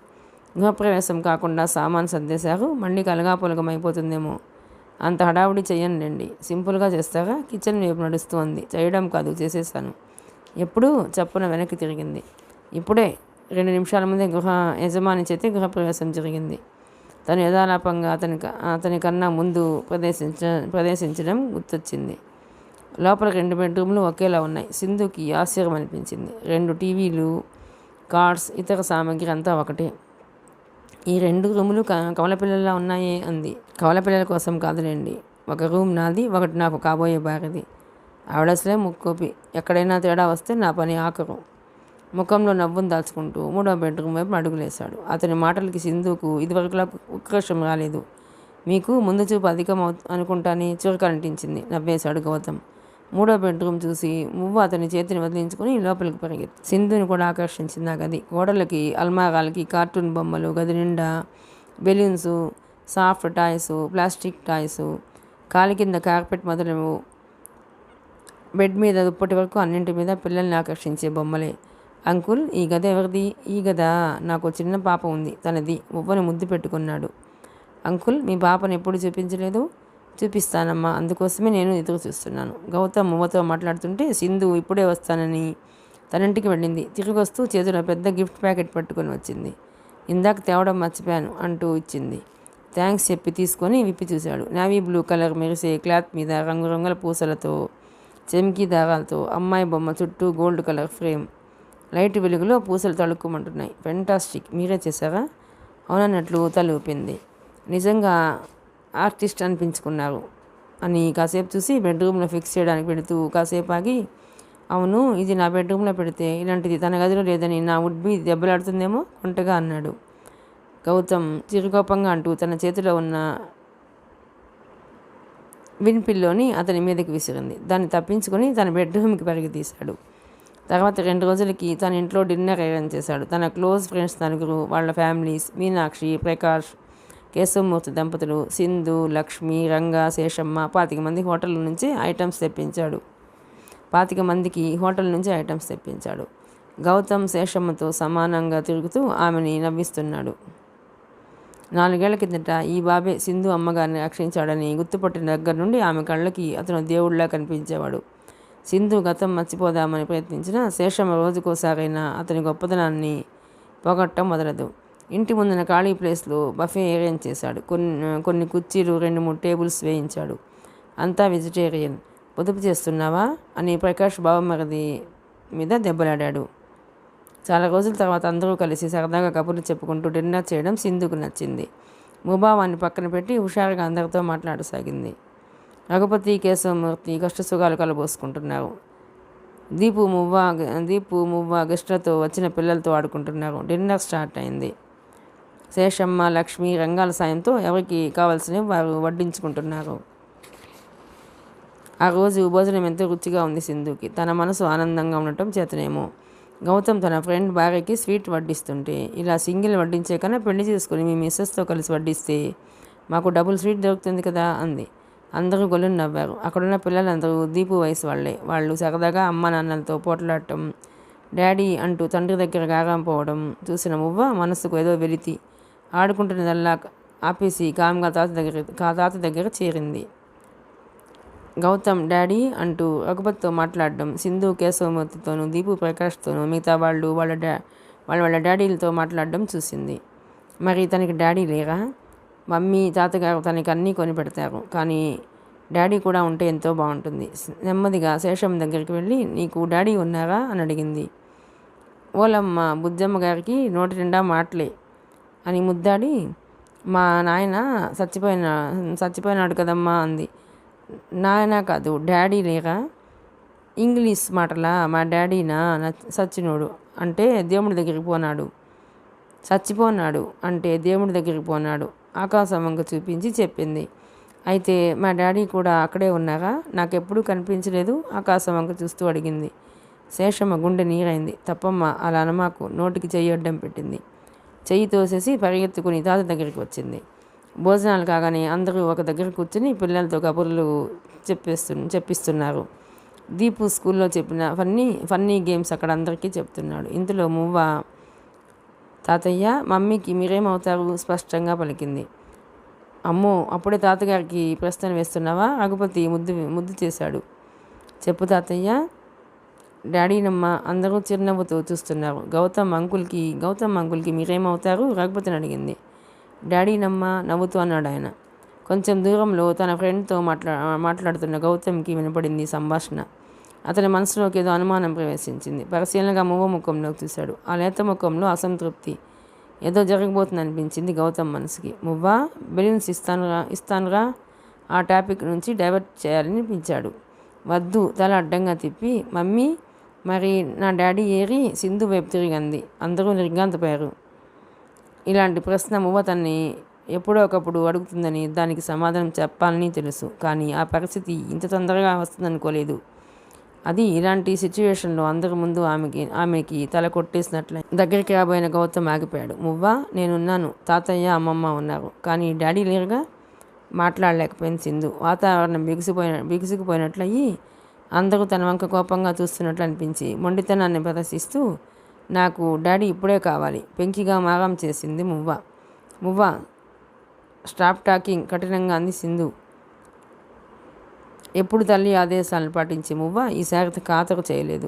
గృహప్రవేశం కాకుండా సామాన్ సర్దేశారు. మళ్ళీ కలగాపులగం అయిపోతుందేమో. అంత హడావుడి చెయ్యనులేండి. సింపుల్గా చేస్తారా? కిచెన్ వైపు నడుస్తూ ఉంది. చేయడం కాదు, చేసేసాను. ఎప్పుడు? చప్పున వెనక్కి తిరిగింది. ఇప్పుడే 2 నిమిషాల ముందే గృహ యజమాని చేతి గృహప్రవేశం జరిగింది. తను యథాలాపంగా అతని కన్నా ముందు ప్రవేశించడం గుర్తొచ్చింది. లోపల 2 బెడ్రూమ్లు ఒకేలా ఉన్నాయి. సింధుకి ఆశ్చర్యం అనిపించింది. 2 టీవీలు, కార్డ్స్, ఇతర సామాగ్రి అంతా ఒకటే. ఈ 2 రూములు కవలపిల్లలా ఉన్నాయే అంది. కవలపిల్లల కోసం కాదులేండి. ఒక రూమ్ నాది, ఒకటి నాకు కాబోయే భార్యది. ఆవిడసలే ముక్కోపి. ఎక్కడైనా తేడా వస్తే నా పని ఆఖరు. ముఖంలో నవ్వును దాచుకుంటూ 3వ బెడ్రూమ్ వైపు అడుగులేశాడు. అతని మాటలకి సింధుకు ఇదివరకులా ఉత్కర్షం రాలేదు. మీకు ముందు చూపు అధికం అనుకుంటానే, చురకలంటించింది. నవ్వేశాడు గౌతమ్. 3వ బెడ్రూమ్ చూసి మువ్వ అతని చేతిని వదిలించుకుని లోపలికి పరిగెత్తి సింధుని కూడా ఆకర్షించింది ఆ గది. గోడలకి, అల్మారాలకి కార్టూన్ బొమ్మలు, గది నిండా balloons, soft toys, plastic toys, కాలి కింద కార్పెట్ మొదలవు. బెడ్ మీద దుప్పటి వరకు అన్నింటి మీద పిల్లల్ని ఆకర్షించే బొమ్మలే. అంకుల్, ఈ గది ఎవరిది? ఈ గద నాకు చిన్న పాప ఉంది, తనది. మువ్వని ముద్దు పెట్టుకున్నాడు. అంకుల్, మీ పాపను ఎప్పుడు చూపించలేదు? చూపిస్తానమ్మా, అందుకోసమే నేను ఎదురు చూస్తున్నాను. గౌతమ్ మువ్వతో మాట్లాడుతుంటే సింధు ఇప్పుడే వస్తానని తనింటికి వెళ్ళింది. తిరిగి వస్తూ చేతిలో పెద్ద గిఫ్ట్ ప్యాకెట్ పట్టుకొని వచ్చింది. ఇందాక తేవడం మర్చిపోయాను అంటూ ఇచ్చింది. థ్యాంక్స్ చెప్పి తీసుకొని విప్పి చూశాడు. నేవీ బ్లూ కలర్ మెరిసే క్లాత్ మీద రంగురంగుల పూసలతో, చెమ్కీ దారాలతో అమ్మాయి బొమ్మ చుట్టూ గోల్డ్ కలర్ ఫ్రేమ్. లైట్ వెలుగులో పూసలు తడుక్కుమంటున్నాయి. ఫెంటాస్టిక్. మీరే చేశారా? అవునన్నట్లు తల ఊపింది. నిజంగా ఆర్టిస్ట్ అనిపించుకున్నారు అని కాసేపు చూసి బెడ్రూమ్లో ఫిక్స్ చేయడానికి పెడుతూ కాసేపు ఆగి, అవును, ఇది నా బెడ్రూమ్లో పెడితే ఇలాంటిది తన గదిలో లేదని నా వుడ్బి దెబ్బలాడుతుందేమో కొంటగా అన్నాడు గౌతమ్ చిరుకోపంగా అంటూ తన చేతిలో ఉన్న విన్ పిల్లోని అతని మీదకి విసిరింది. దాన్ని తప్పించుకొని తన బెడ్రూమ్కి పరిగి తీశాడు. తర్వాత 2 రోజులకి తన ఇంట్లో డిన్నర్ అరేంజ్ చేశాడు. తన క్లోజ్ ఫ్రెండ్స్ 4, వాళ్ళ ఫ్యామిలీస్, మీనాక్షి, ప్రకాష్, కేశవమూర్తి దంపతులు, సింధు, లక్ష్మి, రంగా, శేషమ్మ, 25 మంది హోటల్ నుంచి ఐటమ్స్ తెప్పించాడు. 25 మందికి హోటల్ నుంచి ఐటమ్స్ తెప్పించాడు. గౌతమ్ శేషమ్మతో సమానంగా తిరుగుతూ ఆమెని నవ్విస్తున్నాడు. 4 ఏళ్ల కిందట ఈ బాబే సింధు అమ్మగారిని రక్షించాడని గుర్తుపట్టిన దగ్గర నుండి ఆమె కళ్ళకి అతను దేవుడిలా కనిపించేవాడు. సింధు గతం మర్చిపోదామని ప్రయత్నించిన శేషమ్మ రోజుకోసారైనా అతని గొప్పతనాన్ని పోగొట్టడం మొదలదు. ఇంటి ముందున ఖాళీ ప్లేస్లో బఫే అరేంజ్ చేశాడు. కొన్ని కుర్చీలు, 2-3 టేబుల్స్ వేయించాడు. అంతా వెజిటేరియన్. పొదుపు చేస్తున్నావా అని ప్రకాష్ బావమరిది మీద దెబ్బలాడాడు. చాలా రోజుల తర్వాత అందరూ కలిసి సరదాగా కబుర్లు చెప్పుకుంటూ డిన్నర్ చేయడం సింధుకు నచ్చింది. ముభావాన్ని పక్కన పెట్టి హుషారుగా అందరితో మాట్లాడసాగింది. రఘుపతి, కేశవమూర్తి కష్టసుఖాలు కలబోసుకుంటున్నారు. దీపు మువ్వ గెస్టులతో వచ్చిన పిల్లలతో ఆడుకుంటున్నారు. డిన్నర్ స్టార్ట్ అయింది. శేషమ్మ, లక్ష్మి రంగాల సాయంతో ఎవరికి కావాల్సినవి వారు వడ్డించుకుంటున్నారు. ఆ రోజు భోజనం ఎంతో రుచిగా ఉంది సింధుకి. తన మనసు ఆనందంగా ఉండటం చేతనేమో గౌతమ్ తన ఫ్రెండ్ భార్యకి స్వీట్ వడ్డిస్తుంటే, ఇలా సింగిల్ వడ్డించే కన్నా పెళ్లి చేసుకుని మీ మిస్సెస్తో కలిసి వడ్డిస్తే మాకు డబుల్ స్వీట్ దొరుకుతుంది కదా అంది. అందరూ గొల్లును నవ్వారు. అక్కడున్న పిల్లలందరూ దీపు వయసు వాళ్ళే. వాళ్ళు సరదాగా అమ్మ నాన్నలతో పోట్లాడటం, డాడీ అంటూ తండ్రి దగ్గర గారం పోవడం చూసిన మువ్వ మనసుకు ఏదో వెలితి. ఆడుకుంటున్నదల్లా ఆపేసి కామ్గా తాత దగ్గర చేరింది. గౌతమ్ డాడీ అంటూ రఘుపతితో మాట్లాడడం, సింధు కేశవమూర్తితోనూ దీపు ప్రకాష్తోనూ మిగతా వాళ్ళ డాడీలతో మాట్లాడడం చూసింది. మరి తనకి డాడీ లేరా? మమ్మీ తాతగారు తనకి అన్నీ కొని పెడతారు, కానీ డాడీ కూడా ఉంటే ఎంతో బాగుంటుంది. నెమ్మదిగా శేషం దగ్గరికి వెళ్ళి, నీకు డాడీ ఉన్నారా అని అడిగింది. ఓలమ్మ బుజ్జమ్మ గారికి నోటి నిండా మాటలే అని ముద్దాడి, మా నాయన చచ్చిపోయినాడు కదమ్మా అంది. నాయన కాదు, డాడీ లేరా? ఇంగ్లీష్ మాటలా? మా డాడీనా సచ్చినోడు అంటే దేవుడి దగ్గరికి పోనాడు, చచ్చిపోనాడు అంటే దేవుడి దగ్గరికి పోనాడు ఆకాశం వంక చూపించి చెప్పింది. అయితే మా డాడీ కూడా అక్కడే ఉన్నారా? నాకెప్పుడూ కనిపించలేదు ఆకాశం వంక చూస్తూ అడిగింది. శేషమ్మ గుండె నీరైంది. తప్పమ్మ అలా అనమాకు, నోటికి చెయ్యి అడ్డం పెట్టింది. చెయ్యి తోసేసి పరిగెత్తుకుని తాత దగ్గరికి వచ్చింది. భోజనాలు కాగానే అందరూ ఒక దగ్గర కూర్చుని పిల్లలతో కబుర్లు చెప్పిస్తున్నారు. దీపు స్కూల్లో చెప్పిన ఫన్నీ గేమ్స్ అక్కడ అందరికీ చెప్తున్నాడు. ఇంతలో మువ్వ, తాతయ్య మమ్మీకి మీరేమవుతారు స్పష్టంగా పలికింది. అమ్మో, అప్పుడే తాతగారికి ప్రశ్న వేస్తున్నావా? రఘుపతి ముద్దు చేశాడు. చెప్పు తాతయ్య. డాడీనమ్మ అందరూ చిరునవ్వుతో చూస్తున్నారు. గౌతమ్ అంకుల్కి మీరేమవుతారు? రఘుపతిని అడిగింది. డాడీనమ్మ నవ్వుతూ అన్నాడు ఆయన. కొంచెం దూరంలో తన ఫ్రెండ్తో మాట్లాడుతున్న గౌతమ్కి వినపడింది సంభాషణ. అతని మనసులోకి ఏదో అనుమానం ప్రవేశించింది. పరిశీలనగా మువ్వ ముఖంలోకి చూశాడు. ఆ లేత ముఖంలో అసంతృప్తి. ఏదో జరగబోతుంది అనిపించింది గౌతమ్ మనసుకి. మువ్వ, బెలూన్స్ ఇస్తానురా ఆ టాపిక్ నుంచి డైవర్ట్ చేయాలని పిలిచాడు. వద్దు తల అడ్డంగా తిప్పి, మమ్మీ మరి నా డాడీ ఏరి? సింధు వైపు తిరిగింది. అందరూ నిర్ఘాంతపోయారు. ఇలాంటి ప్రశ్న మువ్వ తన్ని ఎప్పుడో ఒకప్పుడు అడుగుతుందని, దానికి సమాధానం చెప్పాలని తెలుసు. కానీ ఆ పరిస్థితి ఇంత తొందరగా వస్తుందనుకోలేదు. అది ఇలాంటి సిచ్యువేషన్లో అందరి ముందు ఆమెకి తల కొట్టేసినట్లే. దగ్గరికి రాబోయిన గౌతమ్ ఆగిపోయాడు. మువ్వ, నేనున్నాను, తాతయ్య అమ్మమ్మ ఉన్నారు, కానీ డాడీ లేరుగా. మాట్లాడలేకపోయింది సింధు. వాతావరణం బిగుసుకుపోయినట్లయి అందరూ తన వంక కోపంగా చూస్తున్నట్లు అనిపించి మొండితనాన్ని ప్రదర్శిస్తూ, నాకు డాడీ ఇప్పుడే కావాలి పెంకిగా మారం చేసింది మువ్వ. స్టాప్ టాకింగ్ కఠినంగా అంది సింధు. ఎప్పుడు తల్లి ఆదేశాలను పాటించి మువ్వ ఈసారి ఖాతరు చేయలేదు.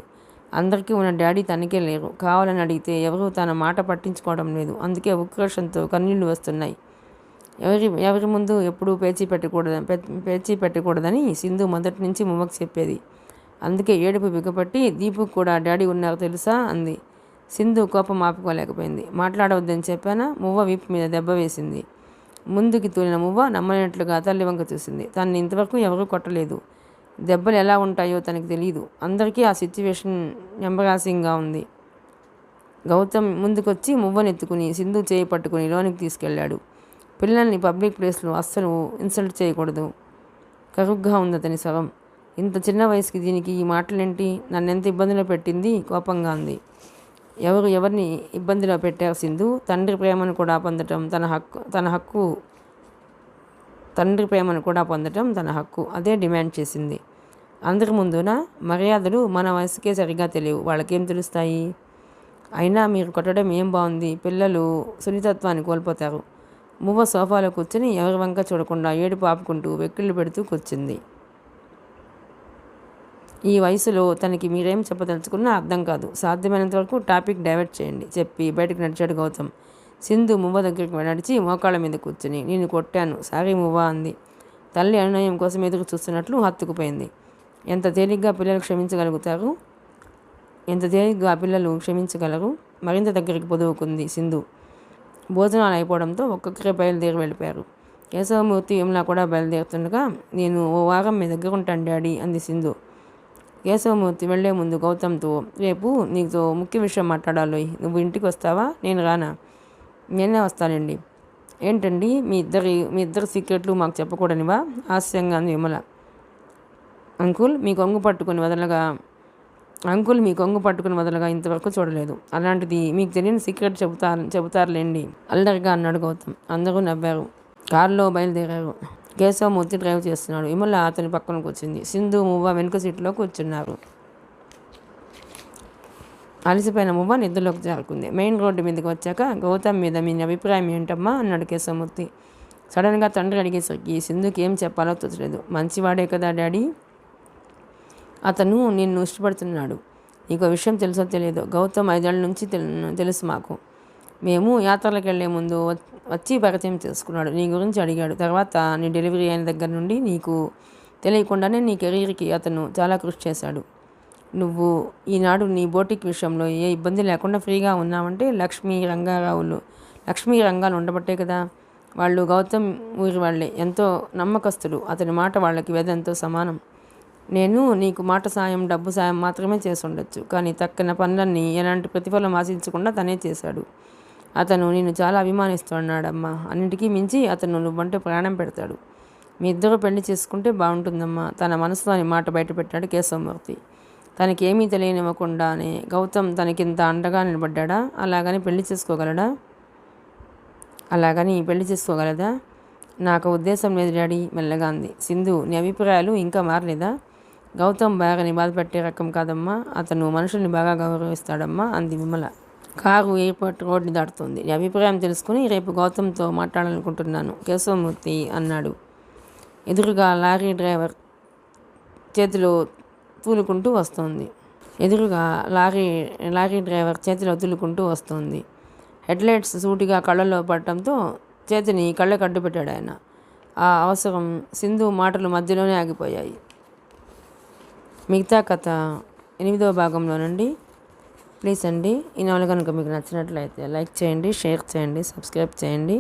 అందరికీ ఉన్న డాడీ తనకే లేరు. కావాలని అడిగితే ఎవరూ తన మాట పట్టించుకోవడం లేదు. అందుకే ఉక్రోషంతో కన్నీళ్లు వస్తున్నాయి. ఎవరి ముందు ఎప్పుడూ పేచీ పెట్టకూడదని సింధు మొదటి నుంచి మువ్వకు చెప్పేది. అందుకే ఏడుపు బిగపట్టి, దీపుకు కూడా డాడీ ఉన్నారు తెలుసా అంది. సింధు కోపం ఆపుకోలేకపోయింది. మాట్లాడవద్దని చెప్పానా? మువ్వ వీపు మీద దెబ్బ వేసింది. ముందుకి తూలిన మువ్వ నమ్మనట్లుగా తల్లి వంక చూసింది. తనని ఇంతవరకు ఎవరూ కొట్టలేదు. దెబ్బలు ఎలా ఉంటాయో తనకి తెలియదు. అందరికీ ఆ సిచ్యువేషన్ ఎంబరాసింగ్గా ఉంది. గౌతమ్ ముందుకొచ్చి మువ్వనెత్తుకుని సింధు చేయి పట్టుకుని లోనికి తీసుకెళ్లాడు. పిల్లల్ని పబ్లిక్ ప్లేస్లో అస్సలు ఇన్సల్ట్ చేయకూడదు. కరుగ్గా ఉంది అతని స్వరం. ఇంత చిన్న వయసుకి దీనికి ఈ మాటలేంటి? నన్నెంత ఇబ్బందిలో పెట్టింది కోపంగా అంది. ఎవరిని ఇబ్బందిలో పెట్టారు సింధు? తండ్రి ప్రేమను కూడా పొందటం తన హక్కు. అదే డిమాండ్ చేసింది. అందరి ముందున మర్యాదలు మన వయసుకే సరిగ్గా తెలియవు. వాళ్ళకేం తెలుస్తాయి? అయినా మీరు కొట్టడం ఏం బాగుంది? పిల్లలు సున్నితత్వాన్ని కోల్పోతారు. మువ్వ సోఫాలో కూర్చుని ఎవరి వంక చూడకుండా ఏడుపు ఆపుకుంటూ వెక్కిళ్ళు పెడుతూ కూర్చుంది. ఈ వయసులో తనకి మీరేం చెప్పదలుచుకున్నా అర్థం కాదు. సాధ్యమైనంత వరకు టాపిక్ డైవర్ట్ చేయండి చెప్పి బయటకు నడిచాడు గౌతమ్. సింధు మువ్వ దగ్గరికి నడిచి మోకాళ్ళ మీద కూర్చుని, నేను కొట్టాను, సారీ మువ్వ అంది. తల్లి అనునయం కోసం ఎదురు చూస్తున్నట్లు హత్తుకుపోయింది. ఎంత తేలిగ్గా పిల్లలు క్షమించగలరు? మరింత దగ్గరికి పొదువుకుంది సింధు. భోజనాలు అయిపోవడంతో ఒక్కొక్కరే బయలుదేరి వెళ్ళిపోయారు. కేశవమూర్తి విమల కూడా బయలుదేరుతుండగా, నేను ఓ వారం మీ దగ్గర ఉంటాను డాడీ అంది సింధు. కేశవమూర్తి వెళ్లే ముందు గౌతమ్తో, రేపు నీతో ముఖ్య విషయం మాట్లాడాలి, నువ్వు ఇంటికి వస్తావా? నేను రానా? నేనే వస్తానండి. ఏంటండి మీ ఇద్దరి సీక్రెట్లు మాకు చెప్పకూడనివా? హాస్యంగా అంది విమల. అంకుల్ మీ కొంగు పట్టుకుని వదలగా ఇంతవరకు చూడలేదు. అలాంటిది మీకు తెలియని సీక్రెట్ చెబుతారులేండి అల్లరిగా అన్నాడు గౌతమ్. అందరూ నవ్వారు. కారులో బయలుదేరారు. కేశవమూర్తి డ్రైవ్ చేస్తున్నాడు. విమల అతని పక్కన కూర్చుంది. సింధు, మువ్వ వెనుక సీట్లో కూర్చున్నారు. అలసిపోయిన మువ్వ నిద్రలోకి జారుకుంది. మెయిన్ రోడ్డు మీదకి వచ్చాక, గౌతమ్ మీద మీ అభిప్రాయం ఏంటమ్మా అన్నాడు కేశవమూర్తి. సడన్గా తండ్రి అడిగేసరికి సింధుకి ఏం చెప్పాలో తోచలేదు. మంచివాడే కదా డాడీ, అతను నిన్ను ఇష్టపడుతున్నాడు. నీకు విషయం తెలుసో తెలియదు, గౌతమ్ 5 ఏళ్ల నుంచి తెలుసు మాకు. మేము యాత్రలకు వెళ్లే ముందు వచ్చి పరిచయం చేసుకున్నాడు. నీ గురించి అడిగాడు. తర్వాత నీ డెలివరీ అయిన దగ్గర నుండి నీకు తెలియకుండానే నీ కెరీర్కి అతను చాలా కృషి చేశాడు. నువ్వు ఈనాడు నీ బోటిక్ విషయంలో ఏ ఇబ్బంది లేకుండా ఫ్రీగా ఉన్నావంటే లక్ష్మీ రంగాలు ఉండబట్టే కదా. వాళ్ళు గౌతమ్ ఊరి వాళ్ళే, ఎంతో నమ్మకస్తులు. అతని మాట వాళ్ళకి వేదంతో సమానం. నేను నీకు మాట సాయం, డబ్బు సాయం మాత్రమే చేసి ఉండొచ్చు, కానీ తక్కిన పనులన్నీ ఎలాంటి ప్రతిఫలం ఆశించకుండా తనే చేశాడు. అతను నిన్ను చాలా అభిమానిస్తున్నాడమ్మా. అన్నింటికీ మించి అతను నువ్వంటే ప్రాణం పెడతాడు. మీ ఇద్దరు పెళ్లి చేసుకుంటే బాగుంటుందమ్మా. తన మనసులోని మాట బయటపెట్టాడు కేశవమూర్తి. తనకేమీ తెలియనివ్వకుండానే గౌతమ్ తనకింత అండగా నిలబడ్డా. అలాగని పెళ్లి చేసుకోగలదా? నాకు ఉద్దేశం లేదు డాడీ, మెల్లగా అంది సింధు. నీ అభిప్రాయాలు ఇంకా మారలేదా? గౌతమ్ బాగాని బాధపెట్టే రకం కాదమ్మా. అతను మనుషుల్ని బాగా గౌరవిస్తాడమ్మా అంది విమల. కారు ఎయిర్పోర్ట్ రోడ్ని దాటుతుంది. నీ అభిప్రాయం తెలుసుకుని రేపు గౌతమ్తో మాట్లాడాలనుకుంటున్నాను కేశవమూర్తి అన్నాడు. ఎదురుగా లారీ డ్రైవర్ చేతిలో తూలుకుంటూ వస్తోంది. హెడ్లైట్స్ సూటిగా కళ్ళలో పడటంతో చేతిని కళ్ళకు అడ్డు పెట్టాడు ఆయన. ఆ అవసరం సింధు మాటలు మధ్యలోనే ఆగిపోయాయి. మిగతా కథ 8వ భాగంలోనండి. ప్లీజ్ అండి, ఈ నవల కనుక మీకు నచ్చినట్లయితే లైక్ చేయండి, షేర్ చేయండి, సబ్స్క్రైబ్ చేయండి.